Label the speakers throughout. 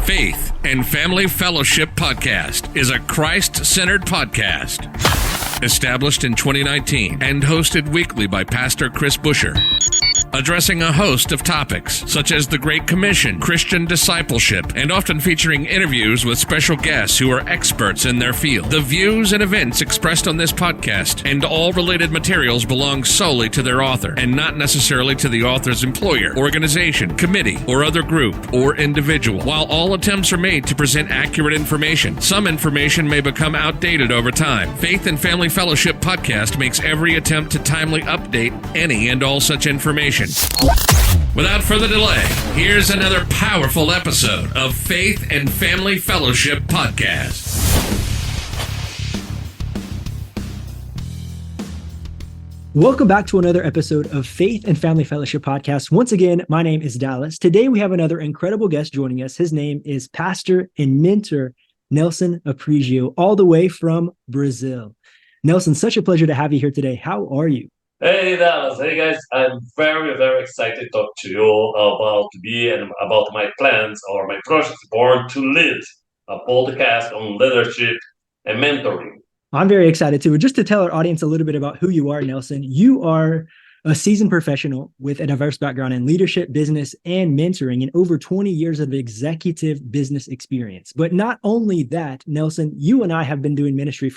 Speaker 1: Faith and Family Fellowship Podcast is a Christ-centered podcast. Established in 2019 and hosted weekly by Pastor Chris Busher. Addressing a host of topics such as the Great Commission, Christian discipleship, and often featuring interviews with special guests who are experts in their field. The views and events expressed on this podcast and all related materials belong solely to their author and not necessarily to the author's employer, organization, committee, or other group or individual. While all attempts are made to present accurate information, some information may become outdated over time. Faith and Family Fellowship Podcast makes every attempt to timely update any and all such information. Without further delay, here's another powerful episode of Faith and Family Fellowship Podcast.
Speaker 2: Welcome back to another episode of Faith and Family Fellowship Podcast. Once again, my name is Dallas. Today we have another incredible guest joining us. His name is Pastor and Mentor Nelson Aprigio, all the way from Brazil. Nelson, such a pleasure to have you here today. How are you?
Speaker 3: Hey, Dallas. Hey, guys. I'm very, very excited to talk to you about me and about my plans or my project Born to Lead, a podcast on leadership and mentoring.
Speaker 2: I'm very excited too. Just to tell our audience a little bit about who you are, Nelson, you are a seasoned professional with a diverse background in leadership, business, and mentoring, and over 20 years of executive business experience. But not only that, Nelson, you and I have been doing ministry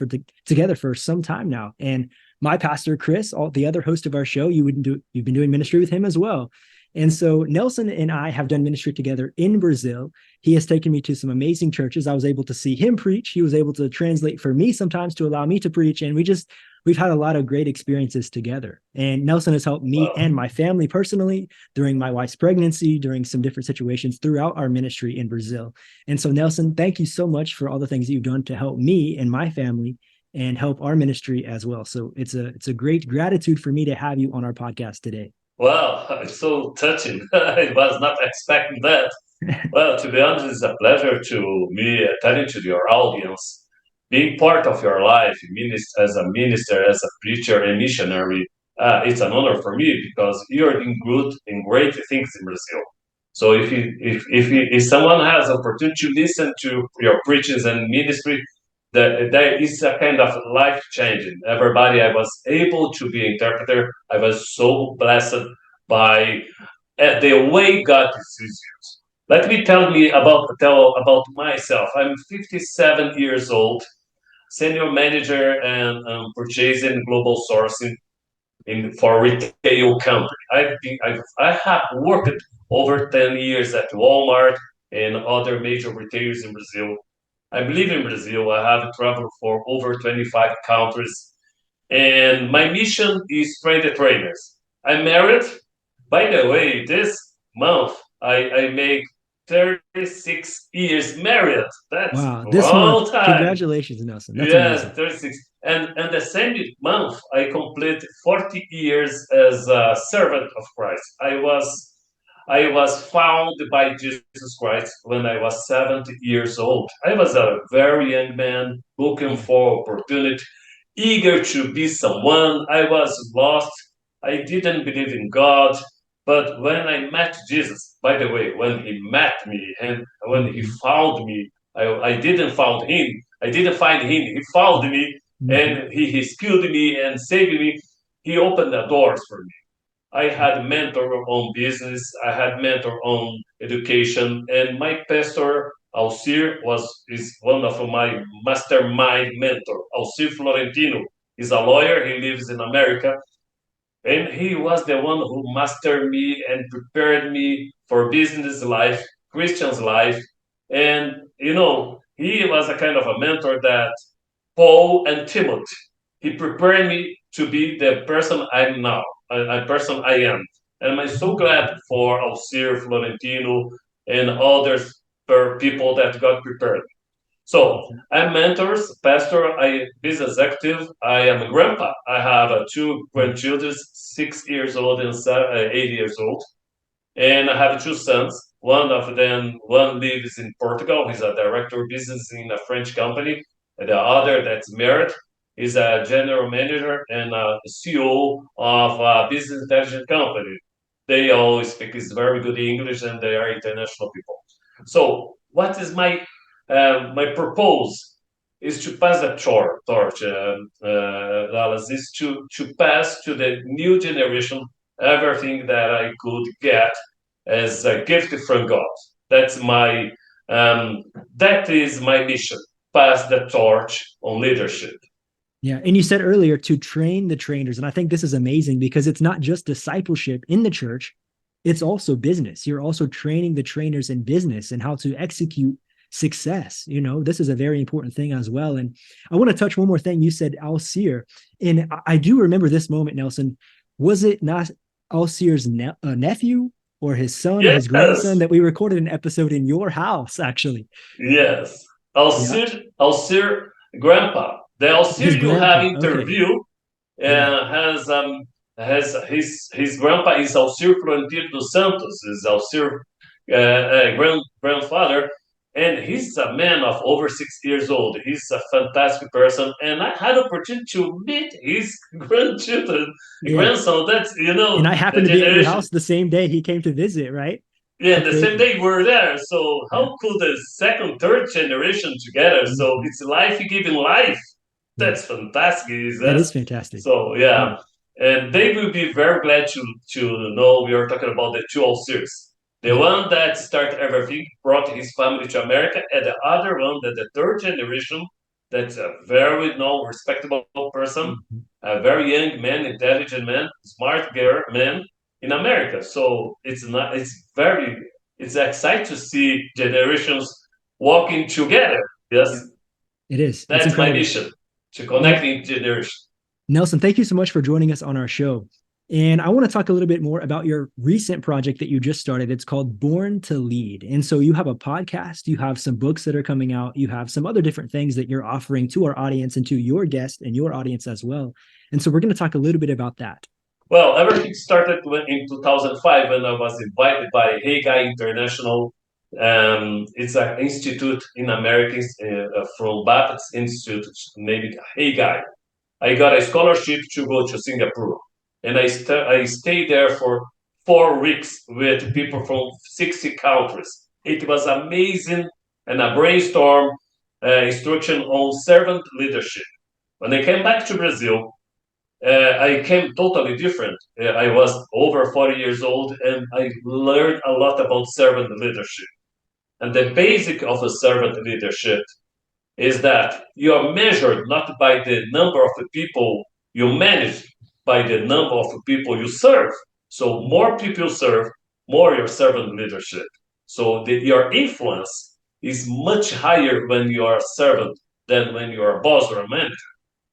Speaker 2: together for some time now. And my pastor, Chris, the other host of our show, you've been doing ministry with him as well. And so Nelson and I have done ministry together in Brazil. He has taken me to some amazing churches. I was able to see him preach. He was able to translate for me sometimes to allow me to preach. And we've had a lot of great experiences together. And Nelson has helped me and my family personally during my wife's pregnancy, during some different situations throughout our ministry in Brazil. And so Nelson, thank you so much for all the things that you've done to help me and my family and help our ministry as well. So it's a great gratitude for me to have you on our podcast today.
Speaker 3: Wow, it's so touching. I was not expecting that. Well, to be honest, it's a pleasure to me telling to your audience, being part of your life as a minister, as a preacher and missionary. It's an honor for me because you're doing good and great things in Brazil. So if someone has opportunity to listen to your preachings and ministry, that is a kind of life-changing. Everybody, I was able to be an interpreter. I was so blessed by the way God sees you. Let me tell about myself. I'm 57 years old, senior manager and purchasing global sourcing for retail company. I have worked over 10 years at Walmart and other major retailers in Brazil. I live in Brazil. I have traveled for over 25 countries. And my mission is train the trainers. I'm married. By the way, this month, I make 36 years married. That's
Speaker 2: wow,
Speaker 3: a
Speaker 2: this
Speaker 3: long
Speaker 2: month.
Speaker 3: time.
Speaker 2: Congratulations, Nelson. That's
Speaker 3: yes,
Speaker 2: amazing.
Speaker 3: 36. And the same month, I complete 40 years as a servant of Christ. I was found by Jesus Christ when I was 70 years old. I was a very young man looking for opportunity, eager to be someone. I was lost. I didn't believe in God. But when I met Jesus, by the way, when he met me and when he found me, I didn't find him. I didn't find him. He found me and he healed me and saved me. He opened the doors for me. I had mentor on business, I had mentor on education, and my pastor Alcir is one of my mastermind mentor. Alcir Florentino is a lawyer. He lives in America, and he was the one who mastered me and prepared me for business life, Christian's life, and he was a kind of a mentor that Paul and Timothy. He prepared me to be the person I'm now, a person I am. And I'm so glad for Alcir, Florentino, and others people that God prepared. So I'm mentors, pastor, I business executive. I am a grandpa. I have two grandchildren, 6 years old and 8 years old. And I have two sons. One lives in Portugal. He's a director of business in a French company. And the other that's married is a general manager and a CEO of a business intelligence company. They all speak is very good English, and they are international people. So what is my purpose is to pass the torch, Dallas, is to pass to the new generation everything that I could get as a gift from God. That's my that is my mission. Pass the torch on leadership.
Speaker 2: Yeah. And you said earlier to train the trainers. And I think this is amazing because it's not just discipleship in the church, it's also business. You're also training the trainers in business and how to execute success. This is a very important thing as well. And I want to touch one more thing. You said Al-Seer. And I do remember this moment, Nelson. Was it not Al-Seer's nephew or his son or his grandson that we recorded an episode in your house, actually?
Speaker 3: Yes. Al-Seer grandpa. The Al-Seer you have interview has his grandpa is Al-Seer Florentino dos Santos, is Al-Seer grandfather, and he's a man of over 60 years old. He's a fantastic person, and I had opportunity to meet his grandson. That's
Speaker 2: and I happened to be at your house the same day he came to visit, right?
Speaker 3: Yeah, the same day we're there. So how could the second, third generation together? So it's life giving life. That's fantastic.
Speaker 2: That is fantastic.
Speaker 3: So yeah. And they will be very glad to know we are talking about the two Al-Seers. The one that started everything, brought his family to America, and the other one that the third generation, that's a very respectable person, a very young man, intelligent man, smart man in America. So it's exciting to see generations walking together. Yes.
Speaker 2: It is.
Speaker 3: That's my mission, to connecting generations.
Speaker 2: Nelson, thank you so much for joining us on our show. And I want to talk a little bit more about your recent project that you just started. It's called Born to Lead. And so you have a podcast, you have some books that are coming out, you have some other different things that you're offering to our audience and to your guests and your audience as well. And so we're going to talk a little bit about that.
Speaker 3: Well, everything started in 2005 when I was invited by Haggai International. It's an institute in America from Baptist Institute, named Haggai. I got a scholarship to go to Singapore, and I stayed there for 4 weeks with people from 60 countries. It was amazing, and a brainstorm instruction on servant leadership. When I came back to Brazil, I came totally different. I was over 40 years old, and I learned a lot about servant leadership. And the basic of a servant leadership is that you are measured not by the number of the people you manage, by the number of people you serve. So more people you serve, more your servant leadership. So your influence is much higher when you are a servant than when you are a boss or a manager.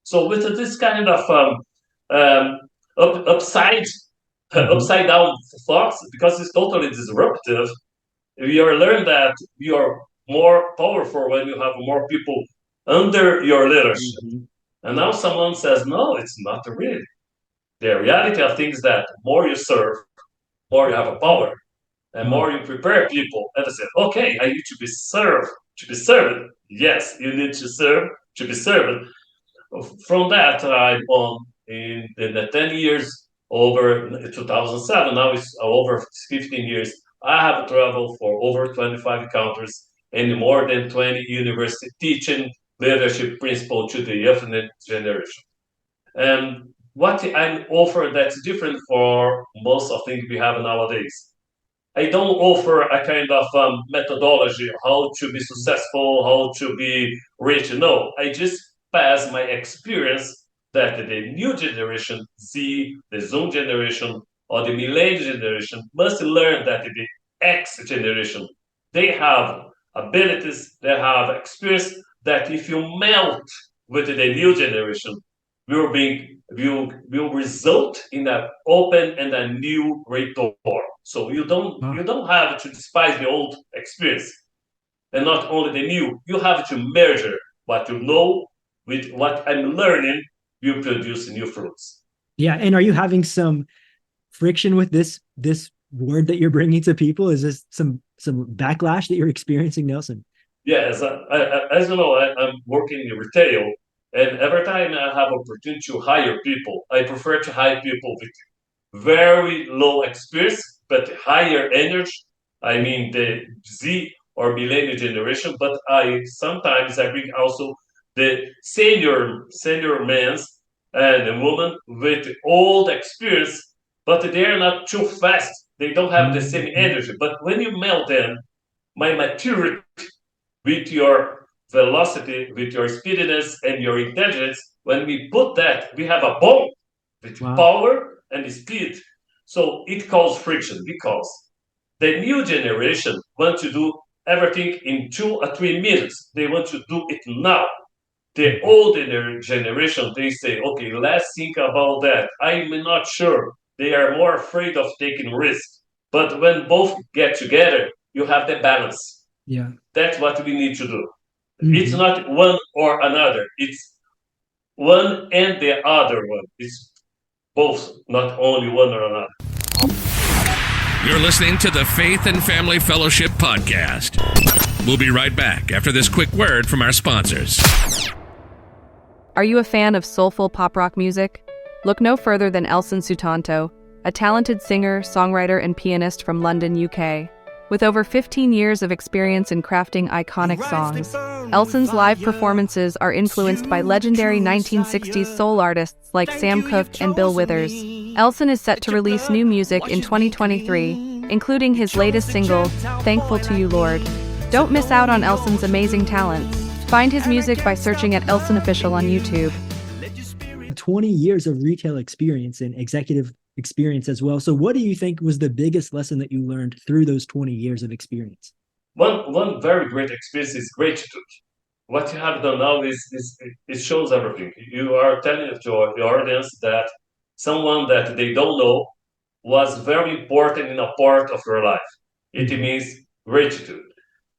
Speaker 3: So with this kind of upside down thoughts, because it's totally disruptive, we are learning that you are more powerful when you have more people under your leadership. And now someone says, no, it's not really. The reality of things that more you serve, more you have a power, and more you prepare people. And I said, okay, I need to be served, to be served. Yes, you need to serve, to be served. From that, I'm on in the 10 years over 2007. Now it's over 15 years. I have traveled for over 25 countries and more than 20 universities teaching leadership principle to the youth generation. And what I offer that's different for most of things we have nowadays. I don't offer a kind of methodology how to be successful, how to be rich. No, I just pass my experience that the new generation, Z, the Zoom generation, or the millennial generation must learn that the X generation, they have abilities, they have experience that if you melt with the new generation, will result in an open and a new great door. So you don't have to despise the old experience, and not only the new. You have to measure what you know with what I'm learning. You produce new fruits.
Speaker 2: Yeah, and are you having some friction with this word that you're bringing to people? Is this some backlash that you're experiencing, Nelson?
Speaker 3: Yes, as you know, I'm working in retail, and every time I have opportunity to hire people, I prefer to hire people with very low experience, but higher energy. I mean the Z or millennial generation, but I sometimes I bring also the senior men and a woman with old experience, but they are not too fast. They don't have the same
Speaker 2: Mhm.
Speaker 3: energy. But when you melt them, my maturity with your velocity, with your speediness and your intelligence, when we put that, we have a bond with
Speaker 2: Wow.
Speaker 3: power and speed. So it causes friction because the new generation want to do everything in 2 or 3 minutes. They want to do it now. The
Speaker 2: Mhm.
Speaker 3: older generation, they say, okay, let's think about that. I'm not sure. They are more afraid of taking risks. But when both get together, you have the balance.
Speaker 2: Yeah.
Speaker 3: That's what we need to do. It's
Speaker 2: Hmm.
Speaker 3: not one or another. It's one and the other one. It's both, not only one or another.
Speaker 1: You're listening to the Faith and Family Fellowship Podcast. We'll be right back after this quick word from our sponsors.
Speaker 4: Are you a fan of soulful pop rock music? Look no further than Elson Sutanto, a talented singer, songwriter, and pianist from London, UK. With over 15 years of experience in crafting iconic songs, Elson's live performances are influenced by legendary 1960s soul artists like Sam Cooke and Bill Withers. Elson is set to release new music in 2023, including his latest single, Thankful to You, Lord. Don't miss out on Elson's amazing talents. Find his music by searching at Elson Official on YouTube.
Speaker 2: 20 years of retail experience and executive experience as well. So what do you think was the biggest lesson that you learned through those 20 years of experience?
Speaker 3: One very great experience is gratitude. What you have done now is it shows everything. You are telling to your audience that someone that they don't know was very important in a part of your life. It
Speaker 2: Mhm.
Speaker 3: means gratitude.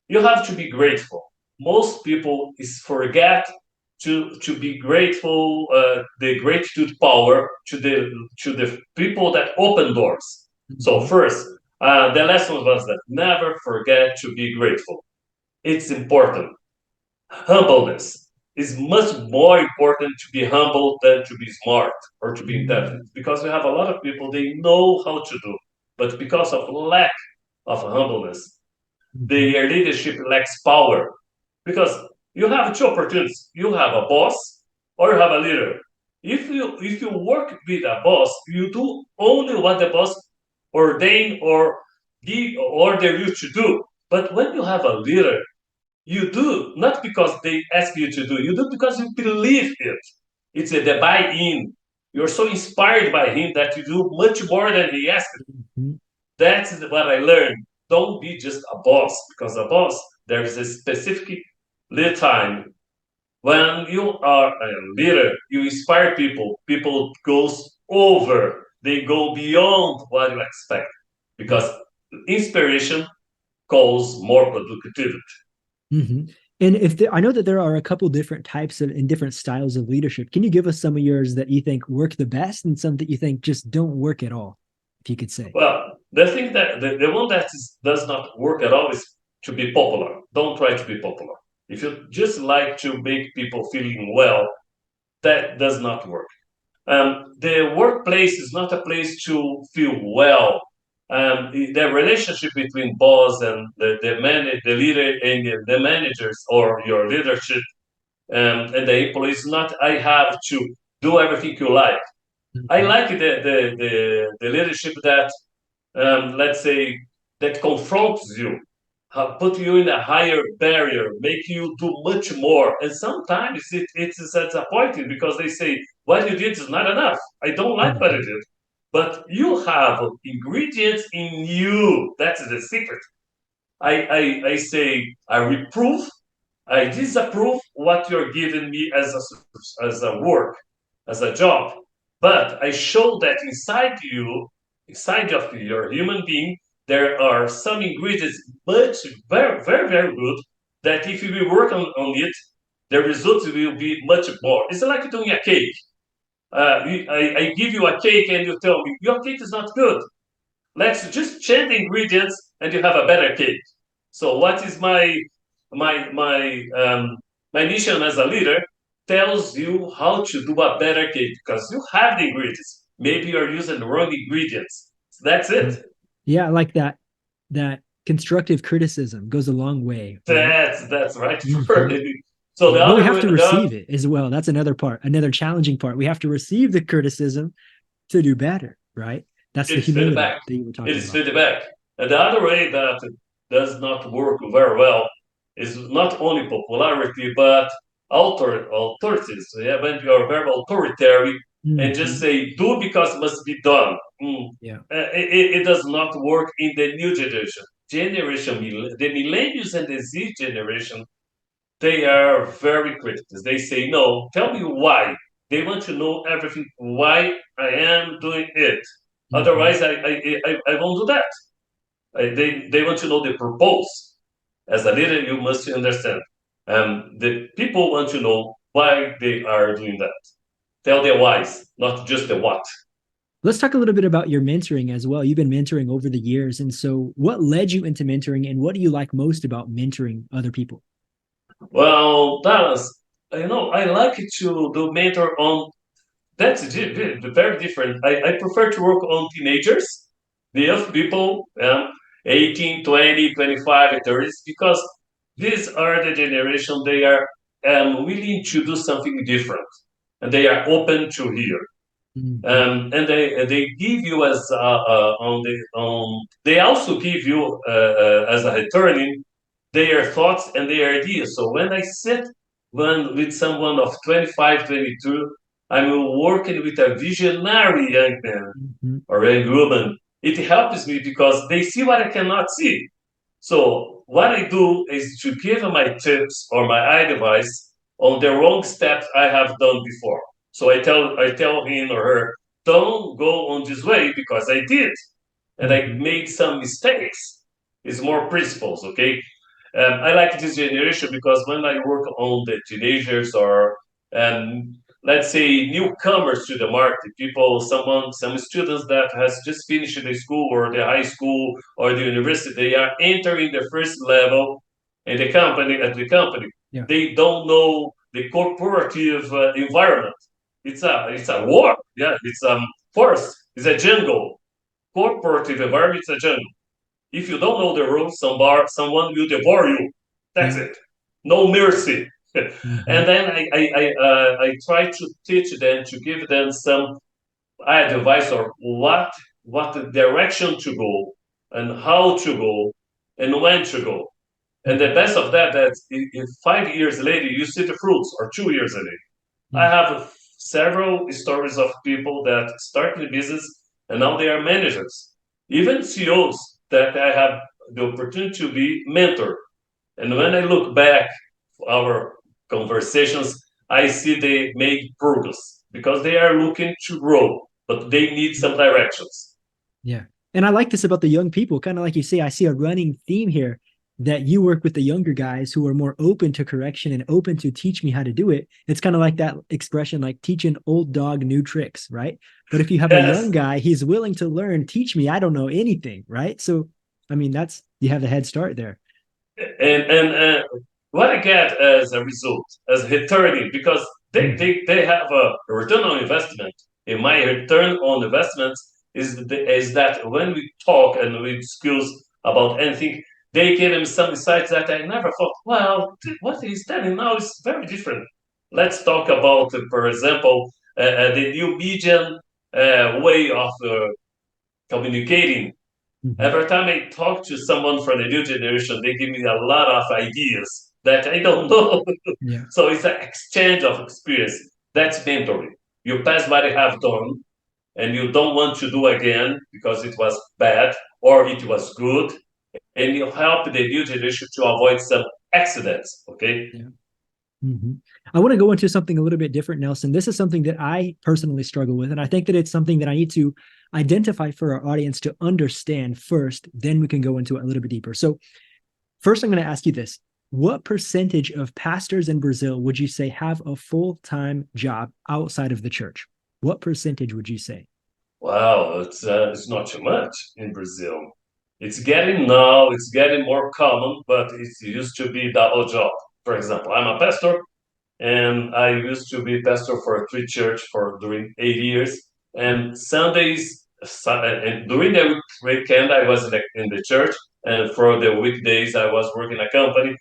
Speaker 3: You have to be grateful. Most people is forget to be grateful. The gratitude power to the people that open doors. So
Speaker 2: Mhm.
Speaker 3: first, the lesson was that never forget to be grateful. It's important. Humbleness is much more important to be humble than to be smart or to be intelligent because we have a lot of people they know how to do, but because of lack of humbleness,
Speaker 2: Mhm.
Speaker 3: their leadership lacks power because you have two opportunities. You have a boss or you have a leader. If you work with a boss, you do only what the boss ordain or give order you to do. But when you have a leader, you do not because they ask you to do. You do because you believe it. It's the buy-in. You're so inspired by him that you do much more than he asks.
Speaker 2: Mhm.
Speaker 3: That's what I learned. Don't be just a boss, because a boss, there is a specific lead time. When you are a leader, you inspire people. People goes over. They go beyond what you expect.
Speaker 2: Yeah.
Speaker 3: Because inspiration calls more productivity.
Speaker 2: Hmm. And I know that there are a couple different types of and different styles of leadership. Can you give us some of yours that you think work the best and some that you think just don't work at all, if you could say?
Speaker 3: Well, the thing that the one that does not work at all is to be popular. Don't try to be popular. If you just like to make people feeling well, that does not work. The workplace is not a place to feel well. The relationship between boss and the leader and the managers or your leadership and the employees is not I have to do everything you like. I
Speaker 2: Mhm.
Speaker 3: like the leadership that let's say that confronts you, put you in a higher barrier, make you do much more. And sometimes it's disappointing because they say, what you did is not enough. I don't like what I
Speaker 2: Mhm.
Speaker 3: did. But you have ingredients in you. That's the secret. I say, I reprove, I disapprove what you're giving me as a work, as a job. But I show that inside you, inside of your human being, there are some ingredients, but very, very, very good, that if you will work on it, the results will be much more. It's like doing a cake. I give you a cake and you tell me, your cake is not good. Let's just change the ingredients and you have a better cake. So what is my my my mission as a leader tells you how to do a better cake because you have the ingredients. maybe you're using the wrong ingredients. That's it.
Speaker 2: Yeah, I like that. That constructive criticism goes a long way, right?
Speaker 3: That's right.
Speaker 2: Mhm.
Speaker 3: So
Speaker 2: Yeah,
Speaker 3: the
Speaker 2: but we
Speaker 3: other
Speaker 2: have to
Speaker 3: the other,
Speaker 2: receive it as well. That's another part, another challenging part. We have to receive the criticism to do better, right? That's
Speaker 3: it
Speaker 2: the
Speaker 3: is
Speaker 2: humility
Speaker 3: feedback.
Speaker 2: that you were
Speaker 3: It
Speaker 2: talking
Speaker 3: is
Speaker 2: about.
Speaker 3: feedback. And the other way that does not work very well is not only popularity but authorities. Yeah, when you are very authoritarian and just
Speaker 2: Mhm.
Speaker 3: say do because it must be done.
Speaker 2: Yeah.
Speaker 3: It does not work in the new generation. The millennials and the Z generation, they are very critical. They say, no, tell me why. They want to know everything, why I am doing it.
Speaker 2: Mhm.
Speaker 3: Otherwise, I won't do that. They want to know the purpose. As a leader, you must understand. The people want to know why they are doing that. Tell their whys, not just the what.
Speaker 2: Let's talk a little bit about your mentoring as well. You've been mentoring over the years. And so, what led you into mentoring, and what do you like most about mentoring other people?
Speaker 3: Well, Dallas, I like to do mentor on. That's very different. I prefer to work on teenagers, the young people, 18, 20, 25, and 30s, because these are the generation they are willing to do something different and they are open to hear.
Speaker 2: Mhm.
Speaker 3: And they give you as they also give you as a returning their thoughts and their ideas. So when I sit with someone of 25, 22, I'm working with a visionary young man
Speaker 2: Mhm.
Speaker 3: or young woman. It helps me because they see what I cannot see. So what I do is to give my tips or my advice on the wrong steps I have done before. So I tell him or her, don't go on this way because I did, and I
Speaker 2: Mhm.
Speaker 3: made some mistakes. It's more principles, okay? I like this generation because when I work on the teenagers or let's say newcomers to the market, some students that has just finished the school or the high school or the university, they are entering the first level in the company
Speaker 2: Yeah.
Speaker 3: They don't know the corporative environment. It's a war, yeah. It's forest. It's a jungle. Corporative environment. It's a jungle. If you don't know the rules, someone will devour you. That's
Speaker 2: Yeah.
Speaker 3: it. No mercy.
Speaker 2: Mhm.
Speaker 3: And then I try to teach them, to give them some advice or what the direction to go and how to go and when to go. And the
Speaker 2: Mhm.
Speaker 3: best of that in 5 years later you see the fruits, or 2 years later. I
Speaker 2: Yeah.
Speaker 3: have several stories of people that started business and now they are managers, even CEOs that I have the opportunity to be mentor. And when I look back our conversations, I see they make progress because they are looking to grow, but they need some directions.
Speaker 2: Yeah. And I like this about the young people, kind of like you say, I see a running theme here that you work with the younger guys who are more open to correction and open to teach me how to do it. It's kind of like that expression, like teach an old dog new tricks, right? But if you have a young
Speaker 3: Yes,
Speaker 2: guy, he's willing to learn, teach me, I don't know anything, right? So, I mean, that's, you have a head start there.
Speaker 3: and what I get as a result, as returning, because
Speaker 2: Mhm.
Speaker 3: they have a return on investment. And my return on investments is that when we talk and we discuss about anything, they give him some insights that I never thought. Well, what he's telling now is very different. Let's talk about, for example, the new medium way of communicating.
Speaker 2: Mhm.
Speaker 3: Every time I talk to someone from the new generation, they give me a lot of ideas that I don't know.
Speaker 2: Yeah.
Speaker 3: So it's an exchange of experience. That's mentoring. You pass what you have done and you don't want to do again because it was bad or it was good, and you help the new generation to avoid some accidents. Okay.
Speaker 2: Yeah. Mhm. I want to go into something a little bit different, Nelson. This is something that I personally struggle with, and I think that it's something that I need to identify for our audience to understand first. Then we can go into it a little bit deeper. So, first, I'm going to ask you this: what percentage of pastors in Brazil would you say have a full-time job outside of the church? What percentage would you say?
Speaker 3: Wow, it's not too much in Brazil. It's getting now. It's getting more common, but it used to be double job. For example, I'm a pastor, and I used to be pastor for a three church for during 8 years. And Sundays, and during the weekend, I was in the church, and for the weekdays, I was working a company.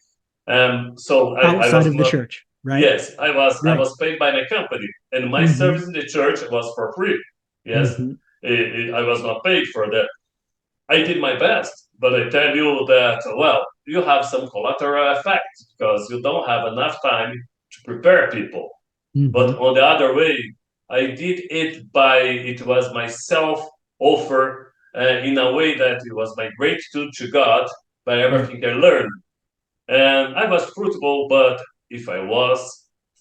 Speaker 3: So I
Speaker 2: Outside
Speaker 3: was
Speaker 2: of the
Speaker 3: not.
Speaker 2: church, right?
Speaker 3: Yes, I
Speaker 2: Right.
Speaker 3: was paid by my company, and my
Speaker 2: Hmm.
Speaker 3: service in the church was for free. Yes,
Speaker 2: Hmm.
Speaker 3: I was not paid for that. I did my best, but I tell you that, well, you have some collateral effect because you don't have enough time to prepare people.
Speaker 2: Hmm.
Speaker 3: But on the other way, I did it by, it was my self offer in a way that it was my gratitude to God by
Speaker 2: Yeah.
Speaker 3: everything I learned. And I was fruitful, but if I was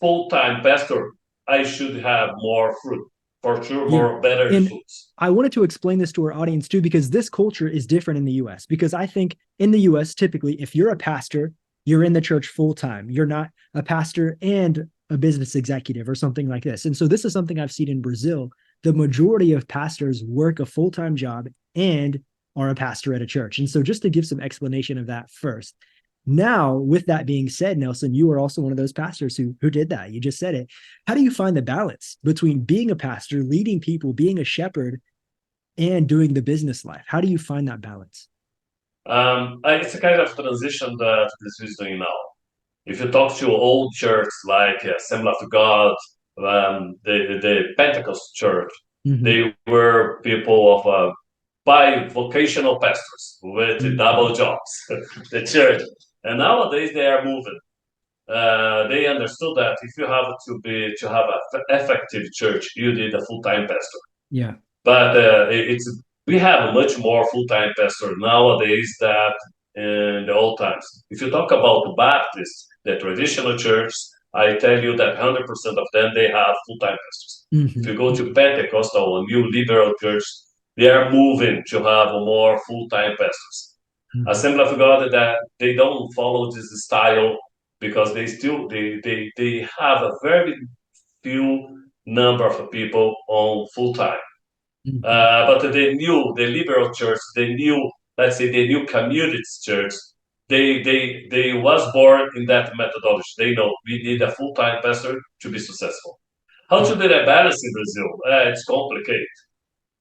Speaker 3: full-time pastor, I should have more fruit, for sure,
Speaker 2: Yeah.
Speaker 3: more better
Speaker 2: And
Speaker 3: fruits.
Speaker 2: I wanted to explain this to our audience too, because this culture is different in the US. Because I think in the US, typically, if you're a pastor, you're in the church full time. You're not a pastor and a business executive or something like this. And so this is something I've seen in Brazil. The majority of pastors work a full time job and are a pastor at a church. And so just to give some explanation of that first. Now, with that being said, Nelson, you are also one of those pastors who did that. You just said it. How do you find the balance between being a pastor, leading people, being a shepherd, and doing the business life? How do you find that balance?
Speaker 3: It's a kind of transition that this is doing now. If you talk to old church like Assembly of God, the Pentecost church,
Speaker 2: Mm-hmm.
Speaker 3: they were people of bivocational pastors with
Speaker 2: Mm-hmm.
Speaker 3: double jobs, the church. And nowadays they are moving. They understood that if you have to have an effective church, you need a full-time pastor.
Speaker 2: Yeah.
Speaker 3: But it's we have much more full-time pastor nowadays than in the old times. If you talk about the Baptists, the traditional church, I tell you that 100% of them they have full-time pastors. If
Speaker 2: Mm-hmm.
Speaker 3: you go to Pentecostal or new liberal church, they are moving to have more full-time pastors.
Speaker 2: Mm-hmm.
Speaker 3: Assembly of God that they don't follow this style because they have a very few number of people on full time.
Speaker 2: Mm-hmm.
Speaker 3: But the liberal church, the new, let's say the new community church, they was born in that methodology. They know we need a full time pastor to be successful. How
Speaker 2: Yeah.
Speaker 3: to do that balance in Brazil? It's complicated.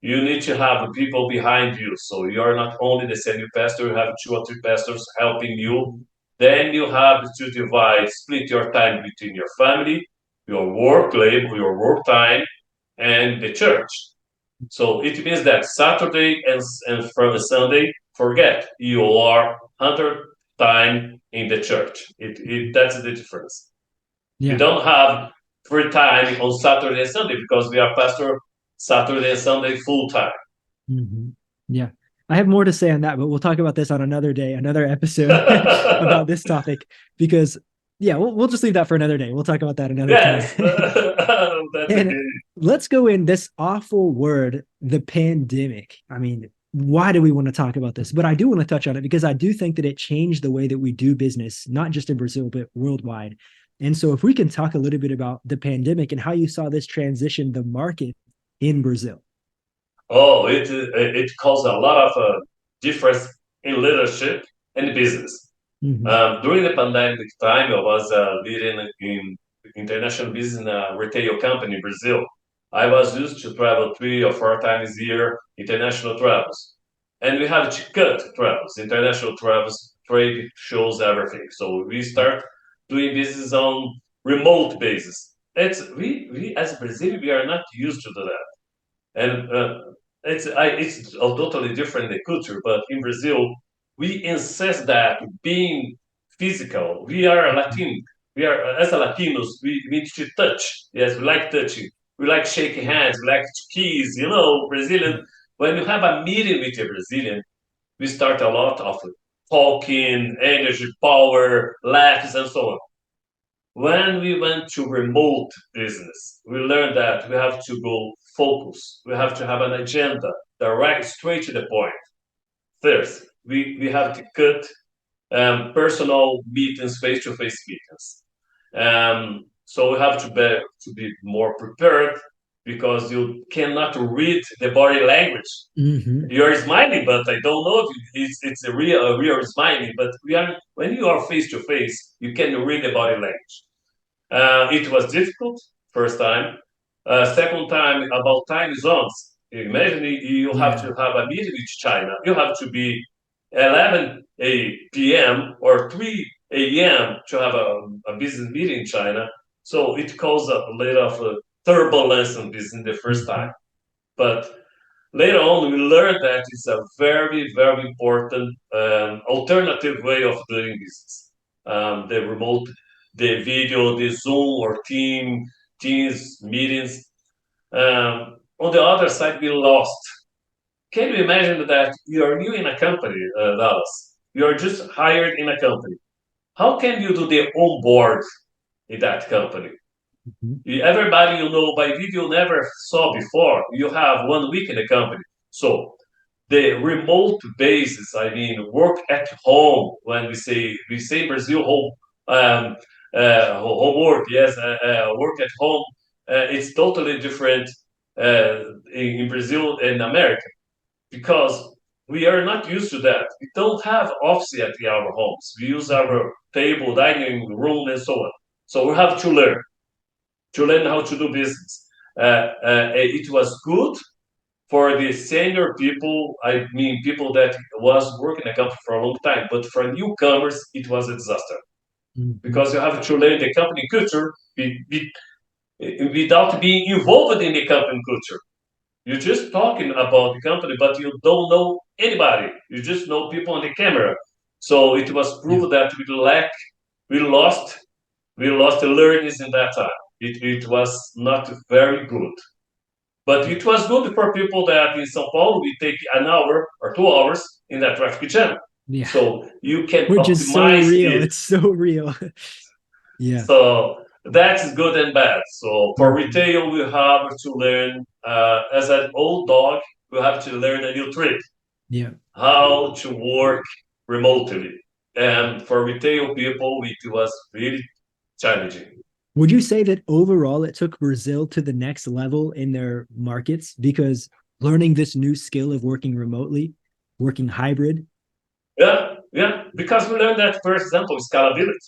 Speaker 3: You need to have people behind you. So you're not only the senior pastor, you have two or three pastors helping you.
Speaker 2: Mm-hmm.
Speaker 3: Then you have to divide, split your time between your family, your work labor, your work time, and the church. So it means that Saturday and from Sunday, forget you are 100 time in the church. That's the difference. We
Speaker 2: Yeah.
Speaker 3: don't have free time on Saturday and Sunday because we are pastor Saturday and Sunday full time.
Speaker 2: Mm-hmm. Yeah. I have more to say on that, but we'll talk about this on another day, another episode about this topic, because yeah, we'll just leave that for another day. We'll talk about that another time.
Speaker 3: Yes, that's
Speaker 2: And
Speaker 3: okay.
Speaker 2: let's go in this awful word, the pandemic. I mean, why do we want to talk about this? But I do want to touch on it because I do think that it changed the way that we do business, not just in Brazil, but worldwide. And so, if we can talk a little bit about the pandemic and how you saw this transition the market in Brazil.
Speaker 3: Oh, it caused a lot of difference in leadership and business.
Speaker 2: Mm-hmm.
Speaker 3: During the pandemic time, I was leading in international business in a retail company in Brazil. I was used to travel 3 or 4 times a year, international travels. And we have to cut travels, international travels, trade shows, everything. So we start doing business on remote basis. We as Brazil, we are not used to that. And it's a totally different culture. But in Brazil, we insist that being physical, we are Latin. We are as a Latinos, we need to touch. Yes, we like touching. We like shaking hands. We like to kiss. You know, Brazilian. When you have a meeting with a Brazilian, we start a lot of talking, energy, power, laughs, and so on. When we went to remote business, we learned that we have to go focus. We have to have an agenda, direct, straight to the point. First, we have to cut personal meetings, face-to-face meetings. So we have to be more prepared because you cannot read the body language.
Speaker 2: Mm-hmm.
Speaker 3: You're smiling, but I don't know if it's a real smiling. But we are when you are face to face, you can read the body language. It was difficult first time. Second time about time zones. Imagine you have
Speaker 2: Yeah.
Speaker 3: to have a meeting with China. You have to be 11 p.m. or 3 a.m. to have a business meeting in China. So it caused a little of turbulence in this in the first
Speaker 2: Mhm.
Speaker 3: time. But later on, we learned that it's a very, very important alternative way of doing business. The remote, the video, the Zoom or Teams meetings. On the other side, we lost. Can you imagine that you are new in a company, Dallas? You are just hired in a company. How can you do the onboard in that company?
Speaker 2: Mhm.
Speaker 3: Everybody you know by video never saw before. You have 1 week in the company. So the remote basis, I mean, work at home. When we say Brazil home, homework, yes, work at home. It's totally different in Brazil and America because we are not used to that. We don't have office at our homes. We use
Speaker 2: Mhm.
Speaker 3: our table, dining room, and so on. So we have to learn how to do business. It was good for the senior people. I mean, people that was working in a company for a long time. But for newcomers, it was a disaster
Speaker 2: Mhm.
Speaker 3: because you have to learn the company culture without being involved in the company culture. You're just talking about the company, but you don't know anybody. You just know people on the camera. So it was
Speaker 2: Yeah.
Speaker 3: proved that we lost, we lost the learners in that time. It was not very good. But
Speaker 2: Yeah.
Speaker 3: it was good for people that in São Paulo we take an hour or 2 hours in that traffic jam.
Speaker 2: Yeah.
Speaker 3: So you can
Speaker 2: Which is so
Speaker 3: optimize
Speaker 2: real.
Speaker 3: it.
Speaker 2: It's so real. Yeah.
Speaker 3: So that's good and bad. So for
Speaker 2: Mhm.
Speaker 3: retail, we have to learn, as an old dog, we have to learn a new trick,
Speaker 2: Yeah.
Speaker 3: how to work remotely. And for retail people, it was really challenging.
Speaker 2: Would you say that overall it took Brazil to the next level in their markets because learning this new skill of working remotely, working hybrid?
Speaker 3: Yeah, yeah, because we learned that, for example, scalability.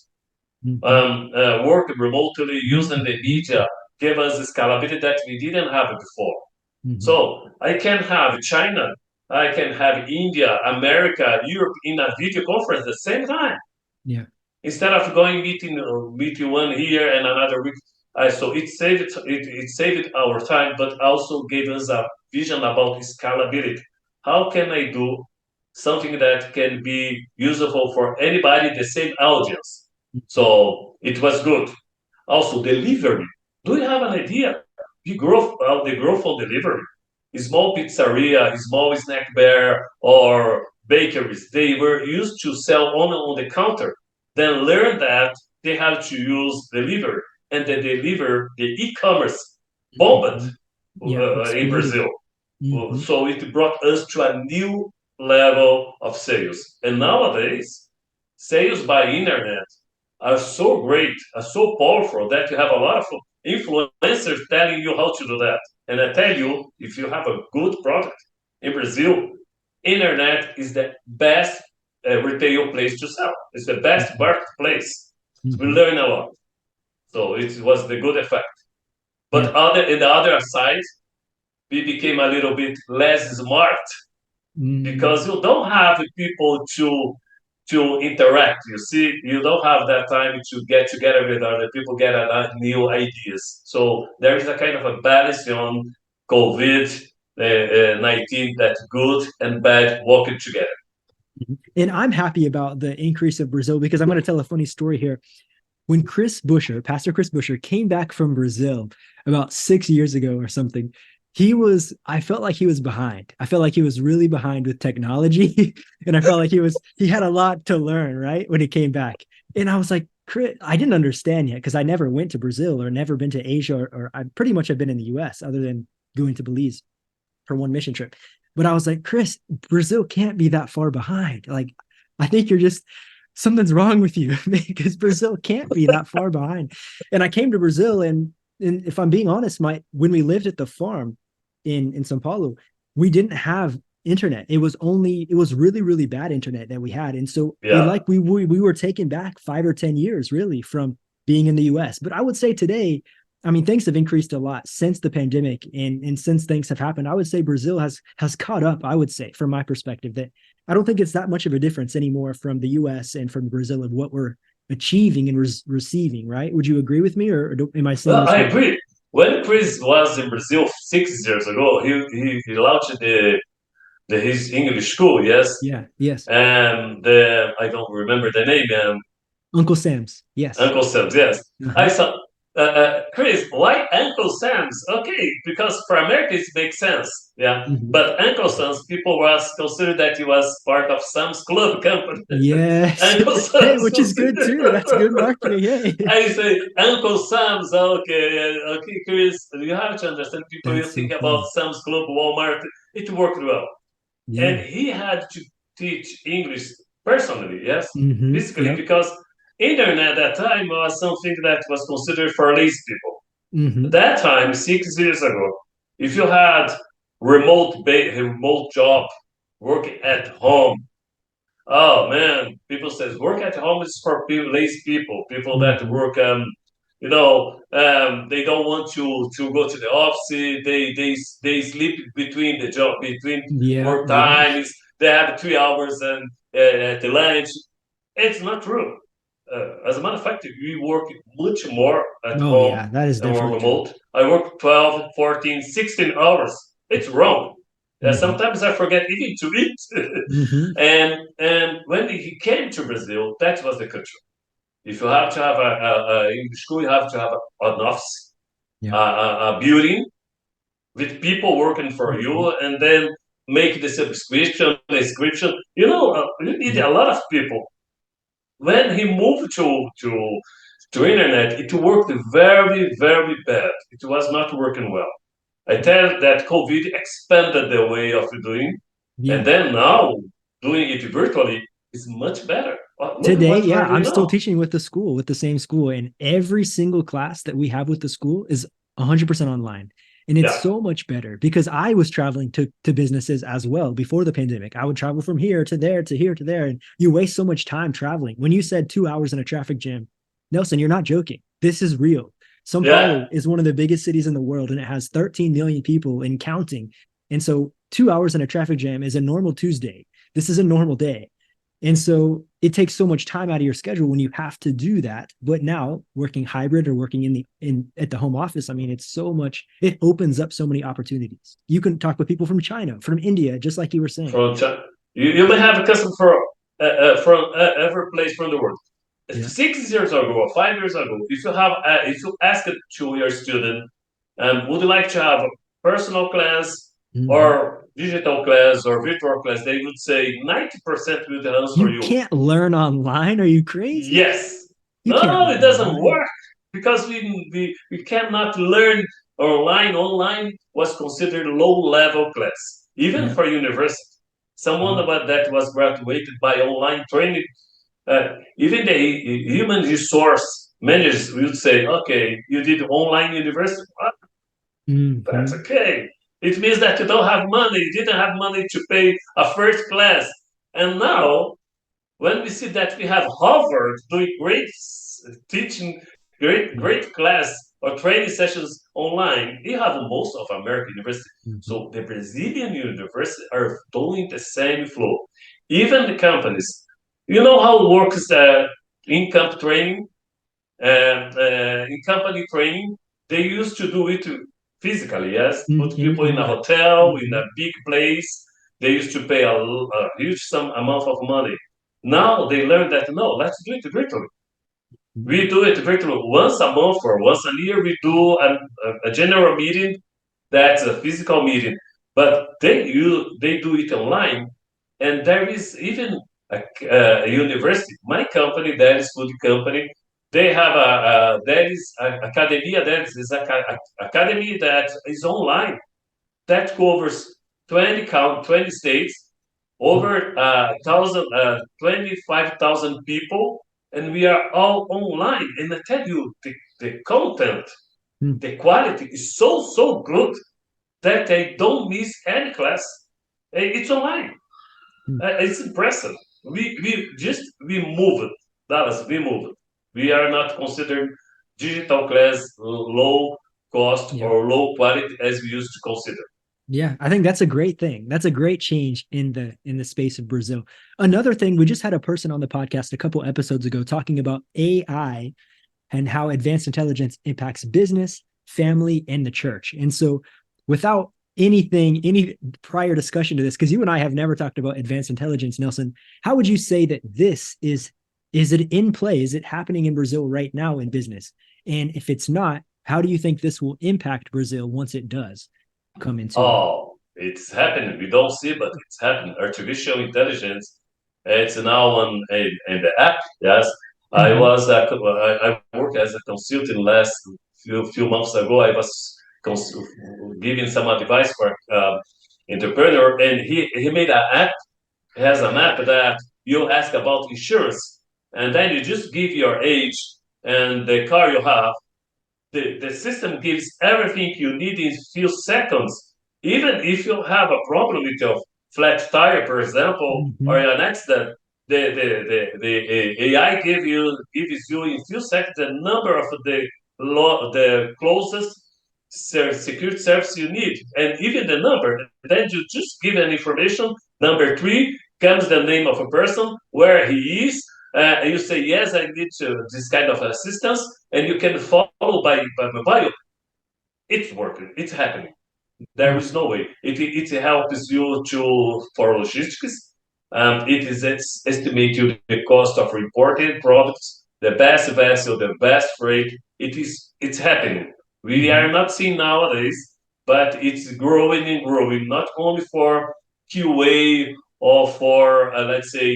Speaker 2: Mhm.
Speaker 3: Work remotely using the media gave us a scalability that we didn't have before.
Speaker 2: Mhm.
Speaker 3: So I can have China, I can have India, America, Europe in a video conference at the same time.
Speaker 2: Yeah.
Speaker 3: Instead of going meeting one here and another week. So it saved our time, but also gave us a vision about scalability. How can I do something that can be useful for anybody, the same audience? So it was good. Also, delivery. Do you have an idea? The growth of delivery. Small pizzeria, small snack bar, or bakeries, they were used to sell on the counter. Then learn that they have to use delivery, and they deliver the e-commerce bombed
Speaker 2: Mhm. Yeah.
Speaker 3: in
Speaker 2: Exploded.
Speaker 3: Brazil.
Speaker 2: Mhm.
Speaker 3: So it brought us to a new level of sales. And nowadays, sales by internet are so great, are so powerful that you have a lot of influencers telling you how to do that. And I tell you, if you have a good product in Brazil, internet is the best retail place to sell. It's the best
Speaker 2: Mhm.
Speaker 3: marketplace. We
Speaker 2: Mhm.
Speaker 3: learn a lot. So it was the good effect. But
Speaker 2: Yeah.
Speaker 3: in the other side, we became a little bit less smart
Speaker 2: Mm.
Speaker 3: because you don't have people to interact. You see, you don't have that time to get together with other people, get new ideas. So there is a kind of a balance on COVID 19 that's good and bad working together.
Speaker 2: And I'm happy about the increase of Brazil because I'm going to tell a funny story here. When Pastor Chris Busher, came back from Brazil about 6 years ago or something, I felt like he was behind. I felt like he was really behind with technology. And I felt like he had a lot to learn, right? When he came back. And I was like, Chris, I didn't understand yet because I never went to Brazil or never been to Asia or I pretty much have been in the US other than going to Belize for one mission trip. But I was like, Chris, Brazil can't be that far behind. Like, I think you're just something's wrong with you because Brazil can't be that far behind. And I came to Brazil, and if I'm being honest, when we lived at the farm in São Paulo, we didn't have internet. It was really really bad internet that we had, and so
Speaker 3: Yeah.
Speaker 2: we were taken back 5 or 10 years really from being in the U.S. But I would say today I mean, things have increased a lot since the pandemic, and since things have happened. I would say Brazil has caught up. I would say, from my perspective, that I don't think it's that much of a difference anymore from the U.S. and from Brazil of what we're achieving and receiving. Right? Would you agree with me, or am I saying
Speaker 3: Well,
Speaker 2: this
Speaker 3: I
Speaker 2: wrong?
Speaker 3: agree. When Chris was in Brazil 6 years ago, he launched his English school, yes,
Speaker 2: Yeah. Yes.
Speaker 3: and I don't remember the name,
Speaker 2: Uncle Sam's. Yes.
Speaker 3: Uncle Sam's, yes. I
Speaker 2: Uh-huh.
Speaker 3: saw, Chris, why Uncle Sam's? Okay, because for Americans it makes sense, yeah.
Speaker 2: Mhm.
Speaker 3: But Uncle Sam's, people was considered that he was part of Sam's Club company.
Speaker 2: Yes.
Speaker 3: Uncle
Speaker 2: Hey,
Speaker 3: Sam's
Speaker 2: which is
Speaker 3: was
Speaker 2: good too. That's good marketing. Hey.
Speaker 3: I say Uncle Sam's. Okay, okay, Chris. You have to understand. People, you
Speaker 2: That's so
Speaker 3: think about
Speaker 2: funny.
Speaker 3: Sam's Club, Walmart. It worked well, and
Speaker 2: Yeah.
Speaker 3: he had to teach English personally, yes, physically,
Speaker 2: Yep.
Speaker 3: because internet at that time was something that was considered for lazy people. At
Speaker 2: hmm
Speaker 3: that time, 6 years ago, if you had remote job, work at home. Oh man, people says work at home is for people, lazy people, people that
Speaker 2: hmm
Speaker 3: work. They don't want to go to the office. They sleep between the job, between
Speaker 2: Yeah.
Speaker 3: work
Speaker 2: Yeah.
Speaker 3: times. They have 3 hours and at the lunch. It's not true. As a matter of fact, we work much more at
Speaker 2: Oh,
Speaker 3: home
Speaker 2: yeah. That is
Speaker 3: and more
Speaker 2: definitely true.
Speaker 3: remote. I work 12, 14, 16 hours. It's wrong.
Speaker 2: hmm
Speaker 3: Sometimes I forget even to eat.
Speaker 2: hmm
Speaker 3: And when he came to Brazil, that was the culture. If you have to have a English school, you have to have an office,
Speaker 2: Yep.
Speaker 3: a building with people working for
Speaker 2: hmm
Speaker 3: you, and then make the subscription, description. You need a
Speaker 2: Yep.
Speaker 3: lot of people. When he moved to internet, it worked very, very bad. It was not working well. I tell that COVID expanded the way of doing, and
Speaker 2: Yeah.
Speaker 3: then now doing it virtually is much better. Look at
Speaker 2: Today,
Speaker 3: what
Speaker 2: yeah,
Speaker 3: we're
Speaker 2: I'm
Speaker 3: doing
Speaker 2: still
Speaker 3: now.
Speaker 2: teaching with the school, with the same school, and every single class that we have with the school is 100% online. And it's
Speaker 3: Yeah,
Speaker 2: so much better because I was traveling to businesses as well before the pandemic. I would travel from here to there to here to there, and you waste so much time traveling. When you said 2 hours in a traffic jam, Nelson, you're not joking. This is real. Sao
Speaker 3: yeah,
Speaker 2: Paulo is one of the biggest cities in the world, and it has 13 million people and counting. And so, 2 hours in a traffic jam is a normal Tuesday. This is a normal day. And so it takes so much time out of your schedule when you have to do that. But now working hybrid or working in at the home office, I mean, it opens up so many opportunities. You can talk with people from China, from India, just like you were saying.
Speaker 3: from China. You may have a customer from every place from the world.
Speaker 2: Yeah.
Speaker 3: 6 years ago or 5 years ago, if you asked to your student, would you like to have a personal class
Speaker 2: Mm-hmm.
Speaker 3: or digital class or virtual class, they would say 90% will answer
Speaker 2: You
Speaker 3: you
Speaker 2: can't learn online. Are you crazy?
Speaker 3: yes.
Speaker 2: You can't
Speaker 3: No, it
Speaker 2: learn
Speaker 3: doesn't
Speaker 2: online.
Speaker 3: work because we cannot learn online. Online was considered low level class, even
Speaker 2: Yeah.
Speaker 3: for university. Someone
Speaker 2: Yeah.
Speaker 3: about that was graduated by online training. Even the human resource managers will say, "Okay, you did online university. What? That's
Speaker 2: Mm-hmm.
Speaker 3: okay. It means that you don't have money. You didn't have money to pay a first class, and now." When we see that we have Harvard doing great teaching,
Speaker 2: Yeah.
Speaker 3: great class or training sessions online, we have most of American university.
Speaker 2: Mm-hmm.
Speaker 3: So the Brazilian university are doing the same flow. Even the companies, you know how it works income training and in company training, they used to do it physically, yes, put people in a
Speaker 2: Yeah.
Speaker 3: hotel, in
Speaker 2: Mm-hmm.
Speaker 3: a big place. They used to pay a huge sum amount of money. Now they learned that no, let's do it virtually. We do it virtually once a month or once a year. We do a general meeting that's a physical meeting, but they do it online, and there is even a university. My company, that is food company, they have there is a academia that is academy that is online that covers 20 states, over 25,000 people, and we are all online. And I tell you, the content,
Speaker 2: Mm-hmm.
Speaker 3: the quality is so good that they don't miss any class. It's online. It's impressive. We moved, Dallas. We moved. We are not considered digital class low. cost
Speaker 2: Yeah.
Speaker 3: or low quality as we used to consider.
Speaker 2: Yeah, I think that's a great thing. That's a great change in the space of Brazil. Another thing, we just had a person on the podcast a couple episodes ago talking about AI and how advanced intelligence impacts business, family, and the church. And so, without any prior discussion to this, because you and I have never talked about advanced intelligence, Nelson, how would you say that this is it in play? Is it happening in Brazil right now in business? And if it's not, how do you think this will impact Brazil once it does come into?
Speaker 3: Oh, it's happening. We don't see, but it's happening. Artificial intelligence. It's now in the app. Yes, I worked as a consultant last few months ago. I was cons- giving some advice for entrepreneur, and he made an app. Has an app that you ask about insurance, and then you just give your age and the car you have. The system gives everything you need in few seconds. Even if you have a problem with your flat tire, for example, or
Speaker 2: Mhm.
Speaker 3: an accident, the AI gives you in few seconds the number of the closest security service you need, and even the number. Then you just give an information. Number three comes the name of a person, where he is. You say yes, I need this kind of assistance, and you can follow by mobile. It's working. It's happening. There
Speaker 2: Wow.
Speaker 3: is no way. It helps you to for logistics. It is estimate you the cost of imported products, the best vessel, the best freight. It's happening. We
Speaker 2: Mhm.
Speaker 3: are not seeing nowadays, but it's growing and growing. Not only for QA or for let's say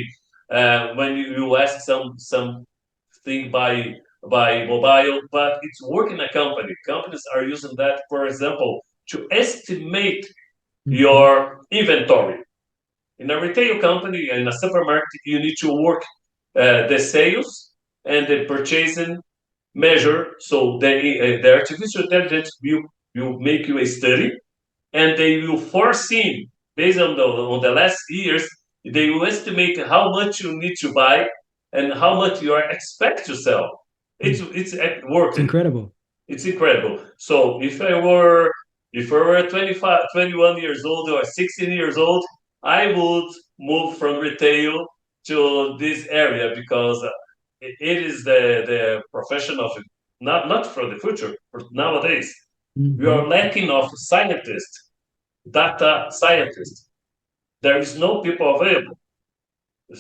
Speaker 3: when you ask something by mobile, but it's working a company. Companies are using that, for example, to estimate
Speaker 2: Mhm.
Speaker 3: your inventory. In a retail company, in a supermarket, you need to work the sales and the purchasing measure. So the artificial intelligence will make you a study, and they will foresee based on the last years. They will estimate how much you need to buy and how much you are expect to sell.
Speaker 2: Mm.
Speaker 3: It's
Speaker 2: It's
Speaker 3: working.
Speaker 2: incredible.
Speaker 3: It's incredible. So if I were 25, 21 years old or 16 years old, I would move from retail to this area because it is the profession of not for the future, for nowadays. We are
Speaker 2: Mhm.
Speaker 3: lacking of scientists, data scientists. There is no people available.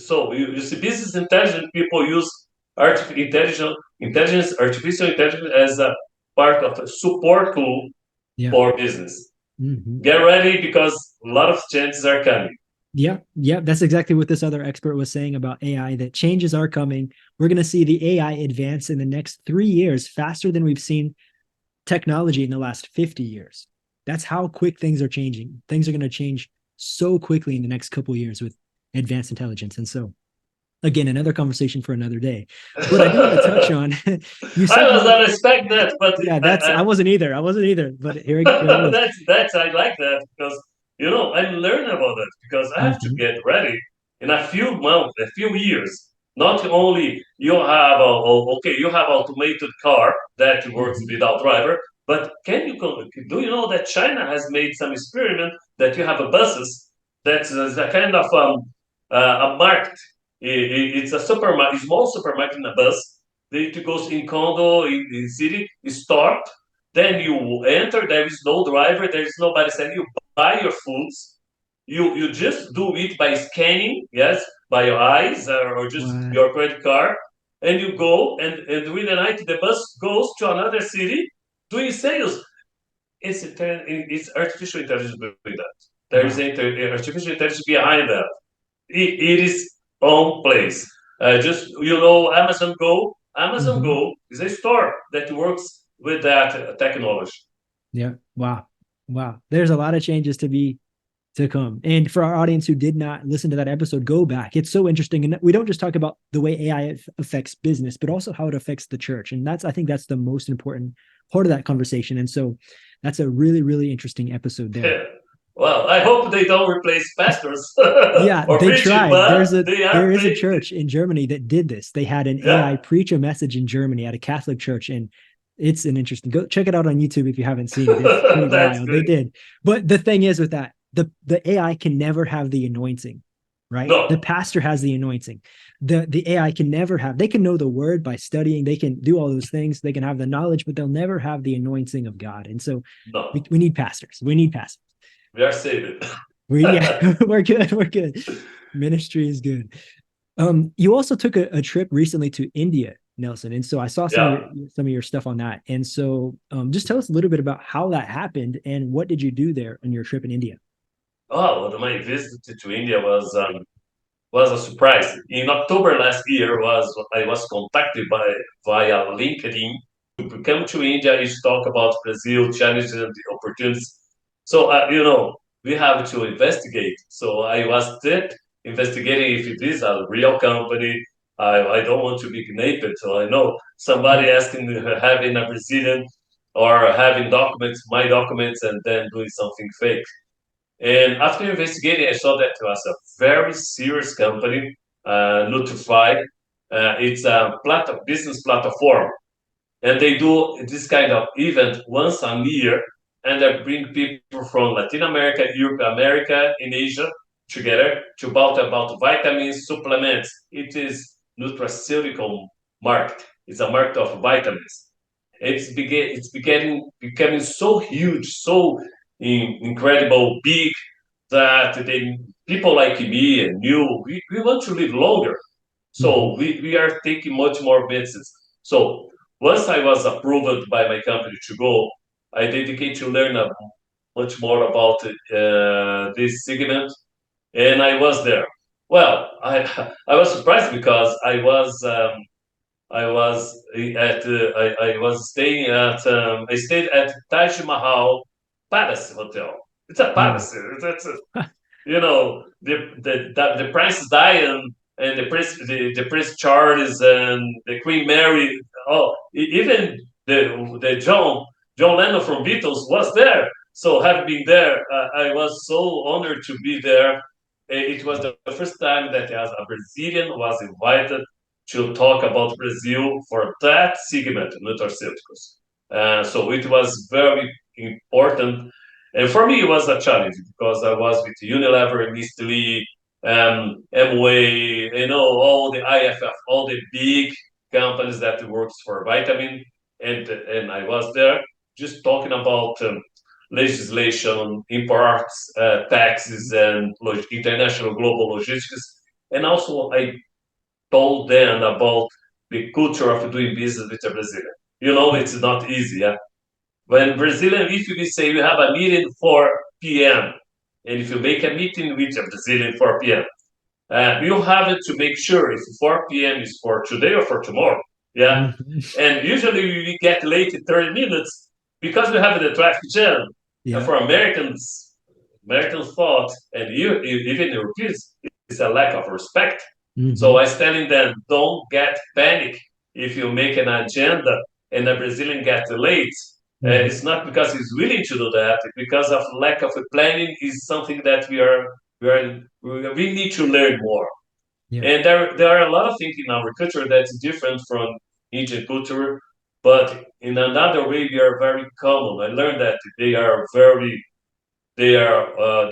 Speaker 3: So you see, business intelligence people use artificial intelligence as a part of a support tool
Speaker 2: Yeah.
Speaker 3: for business.
Speaker 2: Mhm.
Speaker 3: Get ready because a lot of changes are coming.
Speaker 2: Yeah, yeah, that's exactly what this other expert was saying about AI, that changes are coming. We're going to see the AI advance in the next 3 years faster than we've seen technology in the last 50 years. That's how quick things are changing. Things are going to change so quickly in the next couple of years with advanced intelligence. And so, again, another conversation for another day. But I do want to touch on, you
Speaker 3: I
Speaker 2: said
Speaker 3: was
Speaker 2: you,
Speaker 3: not expect that, but
Speaker 2: yeah, I wasn't either. I wasn't either. But here it is.
Speaker 3: that's I like that because I'm learning about that because I have to
Speaker 2: Mhm.
Speaker 3: get ready in a few months, a few years. Not only you have automated car that works
Speaker 2: Mhm.
Speaker 3: without driver, but do you know that China has made some experiment that you have a buses that's a kind of a market. It's a supermarket, small supermarket in a bus. It goes in condo in city, start, then you enter, there is no driver, there is nobody saying you buy your foods. You just do it by scanning, yes, by your eyes or just
Speaker 2: What?
Speaker 3: your credit card, and you go and during the night the bus goes to another city doing sales. It's artificial intelligence doing that. There is
Speaker 2: Wow.
Speaker 3: artificial intelligence behind that. It is on place. Just Amazon Go. Amazon
Speaker 2: Mhm.
Speaker 3: Go is a store that works with that technology.
Speaker 2: Yeah. Wow. Wow. There's a lot of changes to come. And for our audience who did not listen to that episode, go back. It's so interesting. And we don't just talk about the way AI affects business, but also how it affects the church. And I think that's the most important part of that conversation. And so that's a really, really interesting episode there.
Speaker 3: Well, I hope they don't replace pastors
Speaker 2: Yeah,
Speaker 3: or
Speaker 2: they
Speaker 3: preaching,
Speaker 2: tried.
Speaker 3: but they are
Speaker 2: There is a
Speaker 3: playing.
Speaker 2: church in Germany that did this. They had an
Speaker 3: Yeah,
Speaker 2: AI preach a message in Germany at a Catholic church, and It's an interesting. Go check it out on YouTube if you haven't seen it. It's pretty wild. They did. But the thing is with that, the AI can never have the anointing, right?
Speaker 3: No.
Speaker 2: The pastor has the anointing. The AI can never have. They can know the word by studying. They can do all those things. They can have the knowledge, but they'll never have the anointing of God. And so we need pastors. We need pastors.
Speaker 3: We are saved.
Speaker 2: We're good. We're good. Ministry is good. You also took a trip recently to India, Nelson, and so I saw some of your stuff on that. And so, just tell us a little bit about how that happened and what did you do there on your trip in India?
Speaker 3: Oh, well, my visit to India was a surprise. In October last year, I was contacted via LinkedIn to come to India and talk about Brazil challenges and opportunities. So we have to investigate. So I was investigating if it is a real company. I don't want to be naked, so I know somebody asking having a Brazilian or having documents, my documents, and then doing something fake. And after investigating, I saw that it was a very serious company, Notify. It's a business platform, and they do this kind of event once a year, and they bring people from Latin America, Europe, America, and Asia together to talk about vitamins, supplements. It is nutraceutical market. It's a market of vitamins. It's becoming so huge, so incredible, big that people like me and you, we want to live longer. So we are taking much more medicines. So once I was approved by my company to go, I dedicated to learn much more about this segment, and I was there. Well, I was surprised because I was staying at I stayed at Taj Mahal Palace Hotel. It's a palace. It's the Prince Diane and the Prince Charles and the Queen Mary. Oh, even the John Lennon from Beatles was there. So having been there, I was so honored to be there. It was the first time that as a Brazilian was invited to talk about Brazil for that segment, nutraceuticals. So it was very important. And for me, it was a challenge because I was with Unilever, Nestle, Amway, all the IFF, all the big companies that works for vitamin. And I was there just talking about legislation, imports, taxes, and international global logistics. And also, I told them about the culture of doing business with a Brazilian. It's not easy. Yeah? When Brazilian, if you say you have a meeting 4 p.m., and if you make a meeting with a Brazilian 4 p.m., you have to make sure if 4 p.m. is for today or for tomorrow. Yeah. And usually we get late 30 minutes because we have the traffic jam. Yeah. And for Americans thought, and even Europeans, it's a lack of respect. So I was telling them, don't get panic if you make an agenda and a Brazilian gets late. It's not because he's willing to do that, because of lack of planning is something that we need to learn more. Yeah. And there are a lot of things in our culture that's different from Indian culture, but in another way we are very common. I learned that they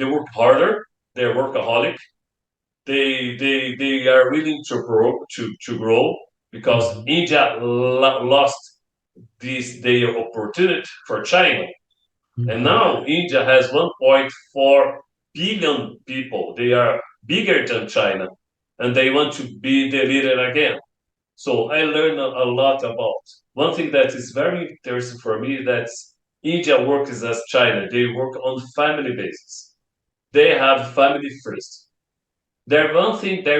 Speaker 3: work harder, they're workaholic, they are willing to grow because India lost their opportunity for China. And now India has 1.4 billion people. They are bigger than China, and they want to be the leader again. So I learned a lot about one thing that is very interesting for me. That's India works as China. They work on family basis. They have family first. There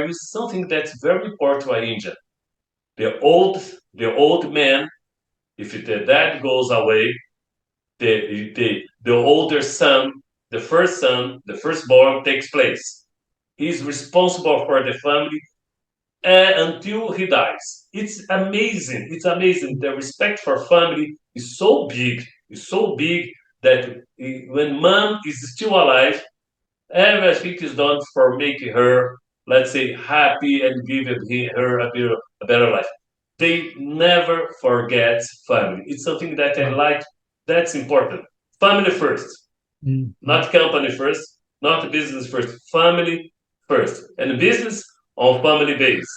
Speaker 3: is something that's very important to India. The old man, if the dad goes away, the older son, the firstborn takes place. He's responsible for the family until he dies. It's amazing. It's amazing. The respect for family is so big. It's so big that when mom is still alive, everything is done for making her, let's say, happy and giving her a better life. they never forget family. It's something that I like. That's important. Family first, not company first, not business first. Family first, and business on family base,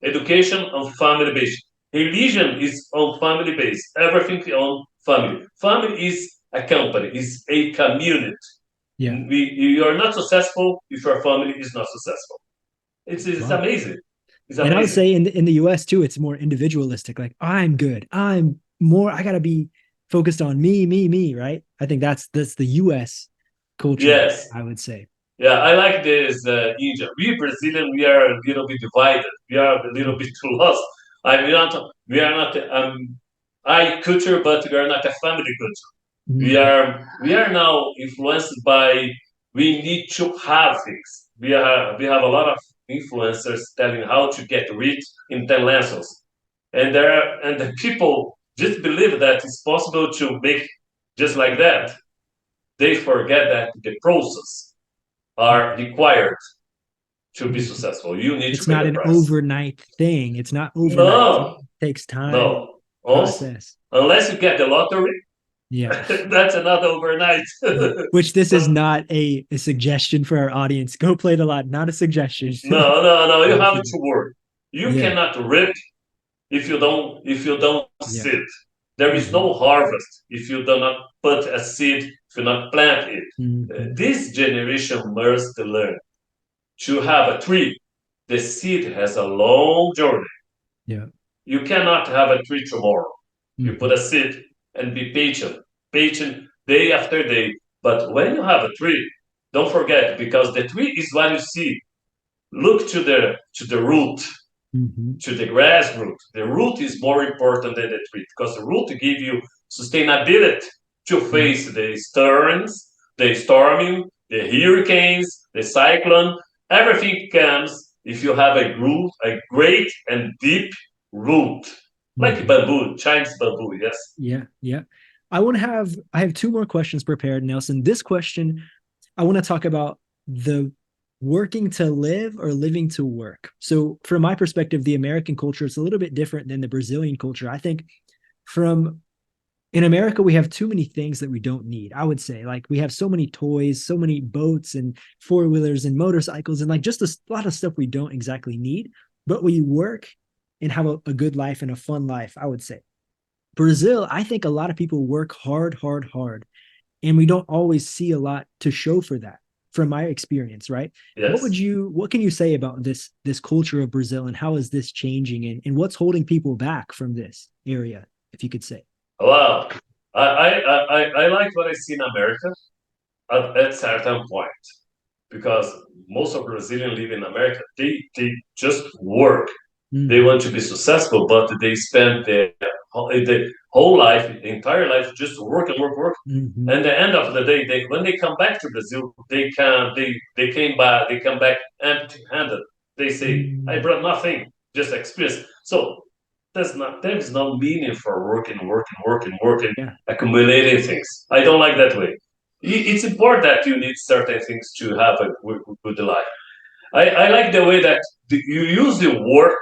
Speaker 3: education on family base, religion is on family base. Everything on family. Family is a company, is a community.
Speaker 2: Yeah.
Speaker 3: You are not successful if your family is not successful. It's
Speaker 2: Wow.
Speaker 3: amazing. It's
Speaker 2: And I would
Speaker 3: amazing.
Speaker 2: say in the US too, it's more individualistic. Like I'm good. I gotta be focused on me, right? I think that's the US culture,
Speaker 3: Yes.
Speaker 2: I would say.
Speaker 3: Yeah, I like this India. We Brazilian, we are a little bit divided. We are a little bit too lost. We are not I culture, but we are not a family culture.
Speaker 2: Mm-hmm.
Speaker 3: We are now influenced by we need to have things. We have a lot of influencers telling how to get rich in 10 lessons. And the people just believe that it's possible to make just like that. They forget that the process are required to be
Speaker 2: Mm-hmm.
Speaker 3: successful. You need to
Speaker 2: It's
Speaker 3: pay
Speaker 2: not
Speaker 3: the
Speaker 2: an
Speaker 3: price.
Speaker 2: overnight thing. It's not overnight.
Speaker 3: No,
Speaker 2: It takes time and
Speaker 3: no. Also,
Speaker 2: process.
Speaker 3: unless you get the lottery,
Speaker 2: Yeah.
Speaker 3: that's another overnight.
Speaker 2: Yeah. Which this is
Speaker 3: But
Speaker 2: not a suggestion for our audience. Go play the lot, not a suggestion.
Speaker 3: no. You have
Speaker 2: Obviously.
Speaker 3: to work. You
Speaker 2: Yeah.
Speaker 3: cannot reap if you don't
Speaker 2: Yeah.
Speaker 3: seed. There is
Speaker 2: Mm-hmm.
Speaker 3: no harvest if you do not put a seed, if you not plant it.
Speaker 2: Mm-hmm.
Speaker 3: This generation must learn to have a tree. The seed has a long journey.
Speaker 2: Yeah.
Speaker 3: You cannot have a tree tomorrow. You put
Speaker 2: Mm-hmm.
Speaker 3: a seed and be patient, patient day after day. But when you have a tree, don't forget because the tree is what you see. Look to the root,
Speaker 2: Mm-hmm.
Speaker 3: to the grass root. The root is more important than the tree because the root give you sustainability to
Speaker 2: Yeah.
Speaker 3: face the storms, the storming, the hurricanes, the cyclone. Everything comes if you have a root, a great and deep root, like
Speaker 2: Mm-hmm.
Speaker 3: bamboo, Chinese bamboo. Yes.
Speaker 2: Yeah. Yeah. I have two more questions prepared, Nelson. This question, I want to talk about the working to live or living to work. So, from my perspective, the American culture is a little bit different than the Brazilian culture. I think from in America, we have too many things that we don't need. I would say, like, we have so many toys, so many boats and four wheelers and motorcycles, and like just a lot of stuff we don't exactly need, but we work and have a good life and a fun life, I would say. Brazil, I think a lot of people work hard, and we don't always see a lot to show for that from my experience, right?
Speaker 3: Yes.
Speaker 2: What can you say about this culture of Brazil and how is this changing and what's holding people back from this area, if you could say?
Speaker 3: Wow. I like what I see in America at certain point because most of Brazilians live in America. They just work. They
Speaker 2: Mm-hmm.
Speaker 3: want to be successful, but they spend the whole life, the entire life, just work and work, work.
Speaker 2: Mm-hmm.
Speaker 3: And the end of the day, when they come back to Brazil, they come back empty-handed. They say, "I
Speaker 2: Mm-hmm.
Speaker 3: brought nothing, just experience." So there is no meaning for working,
Speaker 2: Yeah.
Speaker 3: accumulating things. I don't like that way. It's important that you need certain things to have a good life. I like the way that you use the work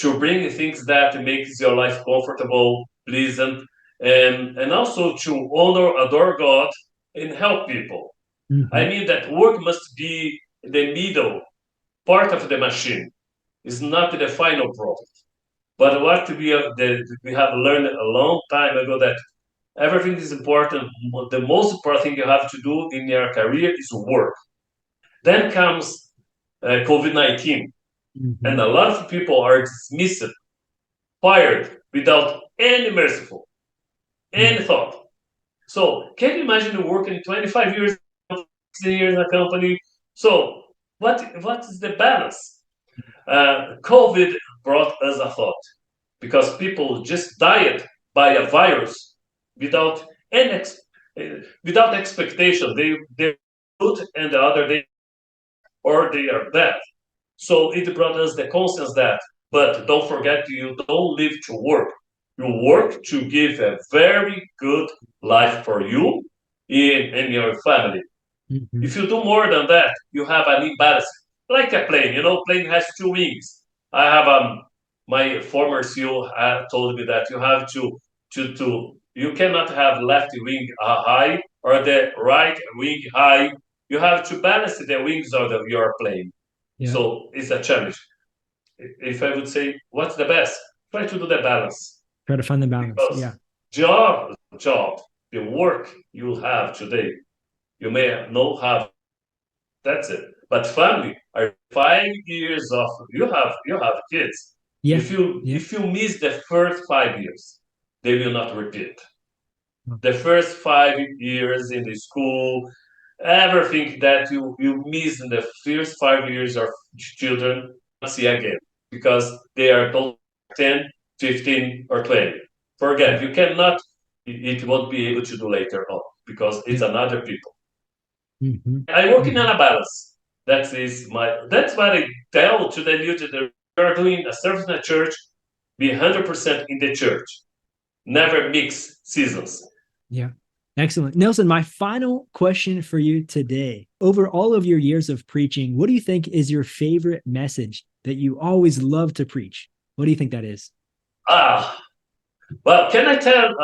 Speaker 3: to bring things that makes your life comfortable, pleasant, and also to honor, adore God, and help people. I
Speaker 2: Mm-hmm.
Speaker 3: mean that work must be the middle part of the machine. It's not the final product. But what we have learned a long time ago that everything is important. The most important thing you have to do in your career is work. Then comes COVID-19, and
Speaker 2: Mm-hmm.
Speaker 3: a lot of people are dismissed, fired without any merciful, any thought. So can you imagine working 25 years, 60 years in a company? So what is the balance? COVID brought us a thought because people just died by a virus without any without expectation. They good and the other day or they are bad. So it brought us the conscience that, but don't forget, you don't live to work. You work to give a very good life for you and your family.
Speaker 2: Mm-hmm.
Speaker 3: If you do more than that, you have an imbalance. Like a plane, plane has two wings. I have my former CEO told me that you have to you cannot have left wing high or the right wing high. You have to balance the wings of your plane.
Speaker 2: Yeah.
Speaker 3: So it's a challenge. If I would say, what's the best? Try to do the balance.
Speaker 2: Try to find the balance.
Speaker 3: Because
Speaker 2: Yeah.
Speaker 3: job, the work you have today, you may not have. That's it. But family are 5 years of you have kids.
Speaker 2: Yeah.
Speaker 3: If you miss the first 5 years, they will not repeat.
Speaker 2: Mm.
Speaker 3: The first 5 years in the school, everything that you miss in the first 5 years of children, see again because they are both 10, 15, or 20. Forget, you cannot, it won't be able to do later on because it's another people.
Speaker 2: Mm-hmm.
Speaker 3: I working on a balance. That's what I tell to the new generation. You're doing a service in a church, be 100% in the church. Never mix seasons.
Speaker 2: Yeah. Excellent. Nelson, my final question for you today. Over all of your years of preaching, what do you think is your favorite message that you always love to preach? What do you think that is?
Speaker 3: Well, can I tell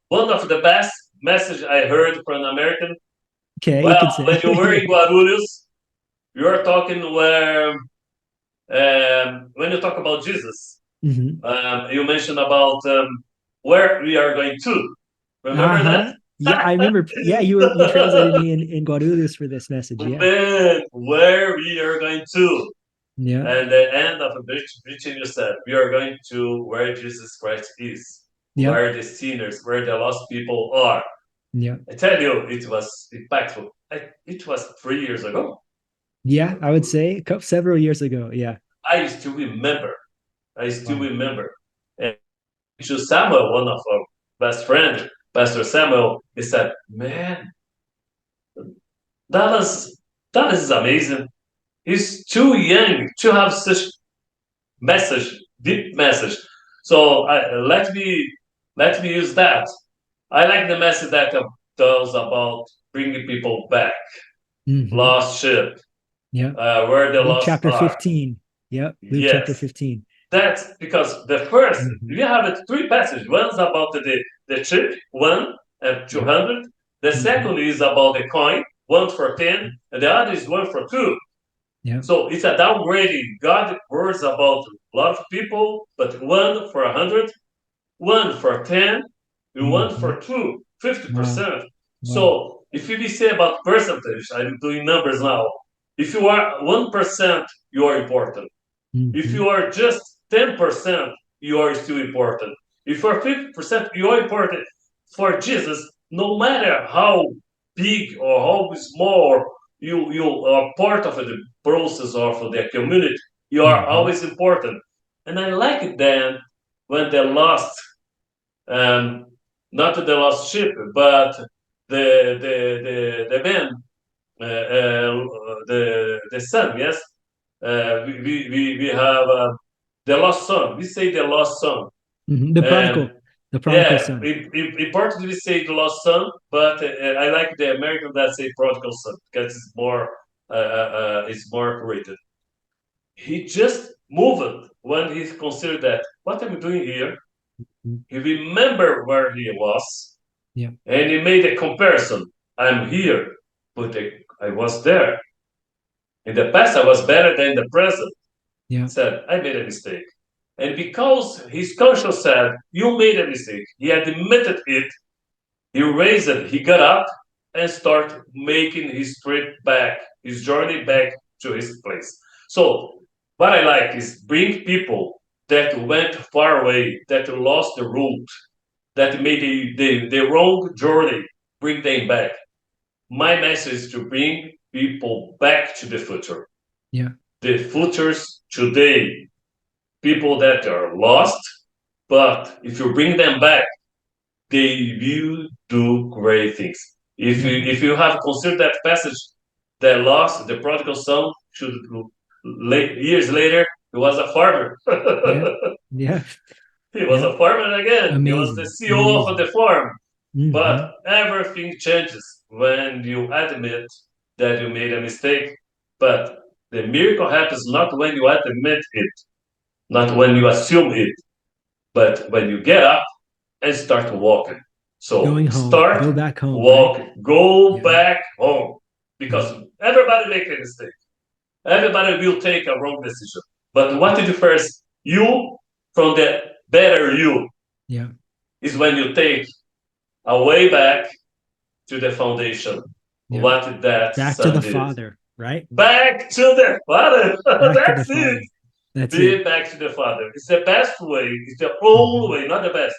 Speaker 3: one of the best message I heard from an American?
Speaker 2: Okay, you
Speaker 3: Well,
Speaker 2: can say.
Speaker 3: when you were in Guarulhos, you're talking where, when you talk about Jesus, you mentioned about where we are going to. Remember that?
Speaker 2: Yeah, I remember. Yeah, you translated me in Guarulhos for this message. Yeah.
Speaker 3: Man, where we are going to.
Speaker 2: Yeah.
Speaker 3: And the end of the preaching, you said, we are going to where Jesus Christ is,
Speaker 2: Yeah.
Speaker 3: where the sinners, where the lost people are.
Speaker 2: Yeah.
Speaker 3: I tell you, it was impactful. It was 3 years ago.
Speaker 2: Yeah, I would say several years ago. Yeah.
Speaker 3: I still remember. And to Samuel, one of our best friends, Pastor Samuel, he said, man, Dallas is amazing. He's too young to have such deep message. So let me use that. I like the message that tells about bringing people back, lost sheep,
Speaker 2: Yeah.
Speaker 3: where the
Speaker 2: Luke
Speaker 3: lost
Speaker 2: chapter
Speaker 3: are.
Speaker 2: 15. Yep. Luke
Speaker 3: Yes.
Speaker 2: chapter 15.
Speaker 3: That's because the first, we have three passages. One's about the chip, 1 and 200. The second is about the coin, 1 for 10, and the other is 1 for 2.
Speaker 2: Yeah.
Speaker 3: So it's a downgrading. God words about a lot of people, but 1 for 100, 1 for 10, and 1 for 2, 50%.
Speaker 2: Wow.
Speaker 3: So if we say about percentage, I'm doing numbers now. If you are 1%, you are important. If you are just 10%, you are still important. If you are 50%, you are important. For Jesus, no matter how big or how small you are part of the process or for the community, you are always important. And I like it then when the lost, not the lost sheep, but the man, the son, yes? We have the lost son. We say the lost son.
Speaker 2: The prodigal son.
Speaker 3: In Portuguese we say the lost son, but I like the American that say prodigal son because it's more accurate. He just moved when he considered that what I'm doing here. He remembered where he was, and he made a comparison. I'm here, but I was there. In the past, I was better than the present.
Speaker 2: Yeah.
Speaker 3: Said, I made a mistake. And because his conscience said, you made a mistake, he admitted it, he raised it, he got up and started making his trip back, his journey back to his place. So what I like is bring people that went far away, that lost the route, that made the wrong journey, bring them back. My message is to bring people back to the future.
Speaker 2: Yeah.
Speaker 3: The futures today, people that are lost, but if you bring them back, they will do great things. If you have considered that passage, the lost, the prodigal son, years later, he was a farmer.
Speaker 2: Yeah.
Speaker 3: He was a farmer again.
Speaker 2: Amazing.
Speaker 3: He was the CEO of the farm. But everything changes when you admit that you made a mistake. But the miracle happens not when you admit it. not when you assume it, but when you get up and start walking. So
Speaker 2: Going home,
Speaker 3: start,
Speaker 2: go back home,
Speaker 3: walk,
Speaker 2: right?
Speaker 3: go
Speaker 2: Yeah.
Speaker 3: back home. Because everybody make a mistake. Everybody will take a wrong decision. But what is the first? You from the better you
Speaker 2: Yeah.
Speaker 3: is when you take a way back to the foundation.
Speaker 2: Yeah.
Speaker 3: What that
Speaker 2: Back to
Speaker 3: son
Speaker 2: the
Speaker 3: did.
Speaker 2: Father, right?
Speaker 3: Back to the Father.
Speaker 2: Back to the
Speaker 3: That's
Speaker 2: Father.
Speaker 3: it.
Speaker 2: That's
Speaker 3: Be
Speaker 2: it.
Speaker 3: back to the Father. It's the best way. It's the only way, not the best.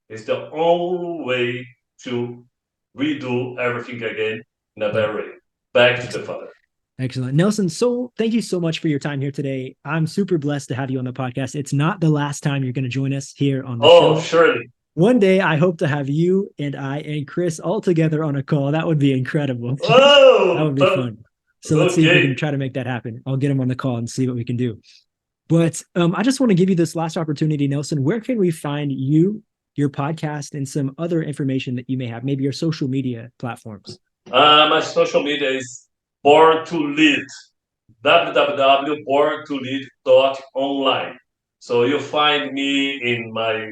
Speaker 3: It's the only way to redo everything again in a better way. Back to the Father.
Speaker 2: Excellent. Nelson, so thank you so much for your time here today. I'm super blessed to have you on the podcast. It's not the last time you're going to join us here on the show.
Speaker 3: Oh, surely.
Speaker 2: One day, I hope to have you and I and Chris all together on a call. That would be incredible.
Speaker 3: Oh,
Speaker 2: that would be fun. So let's see if we
Speaker 3: okay.
Speaker 2: can try to make that happen. I'll get him on the call and see what we can do. But I just want to give you this last opportunity, Nelson. Where can we find you, your podcast, and some other information that you may have, maybe your social media platforms?
Speaker 3: My social media is Born to Lead, www.borntolead.online. So you'll find me in my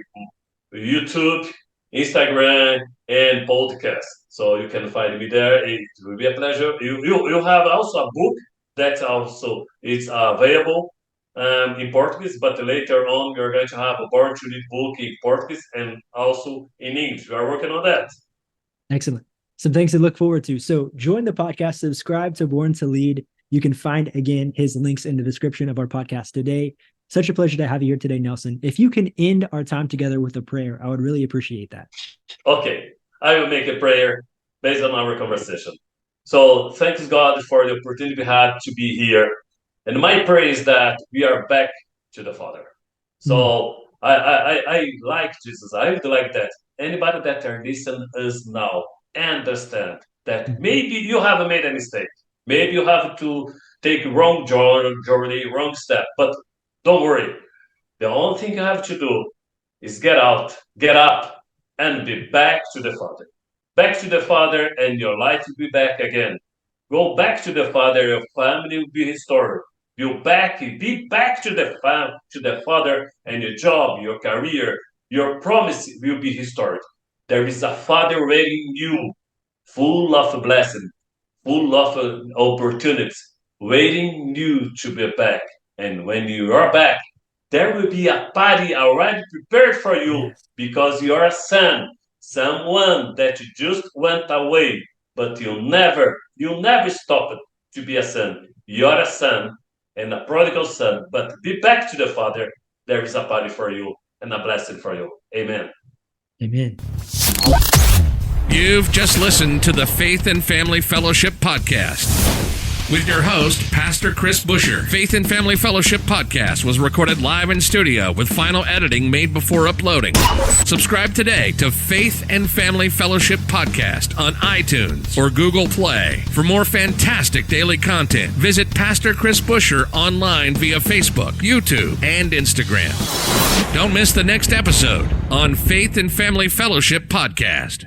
Speaker 3: YouTube, Instagram, and podcast. So you can find me there. It will be a pleasure. You have also a book that also is available in Portuguese, but later on you're going to have a Born to Lead book in Portuguese and also in English. We are working on that.
Speaker 2: Excellent. Some things to look forward to. So join the podcast, subscribe to Born to Lead. You can find, again, his links in the description of our podcast today. Such a pleasure to have you here today, Nelson. If you can end our time together with a prayer, I would really appreciate that.
Speaker 3: Okay, I will make a prayer based on our conversation. So thanks God for the opportunity we had to be here. And my prayer is that we are back to the Father. So I like Jesus. I would like that. Anybody that are listening us now, understand that maybe you have made a mistake. Maybe you have to take wrong journey, wrong step. But don't worry. The only thing you have to do is get up, and be back to the Father. Back to the Father, and your life will be back again. Go back to the Father, your family will be restored. Be back to the Father, and your job, your career, your promise will be restored. There is a Father waiting you, full of blessing, full of opportunities, waiting you to be back. And when you are back, there will be a party already prepared for you because you are a son, someone that just went away, but you'll never stop to be a son. You're a son and a prodigal son, but be back to the Father. There is a party for you and a blessing for you. Amen.
Speaker 2: Amen.
Speaker 1: You've just listened to the Faith and Family Fellowship Podcast with your host, Pastor Chris Busher. Faith and Family Fellowship Podcast was recorded live in studio with final editing made before uploading. Subscribe today to Faith and Family Fellowship Podcast on iTunes or Google Play. For more fantastic daily content, visit Pastor Chris Busher online via Facebook, YouTube, and Instagram. Don't miss the next episode on Faith and Family Fellowship Podcast.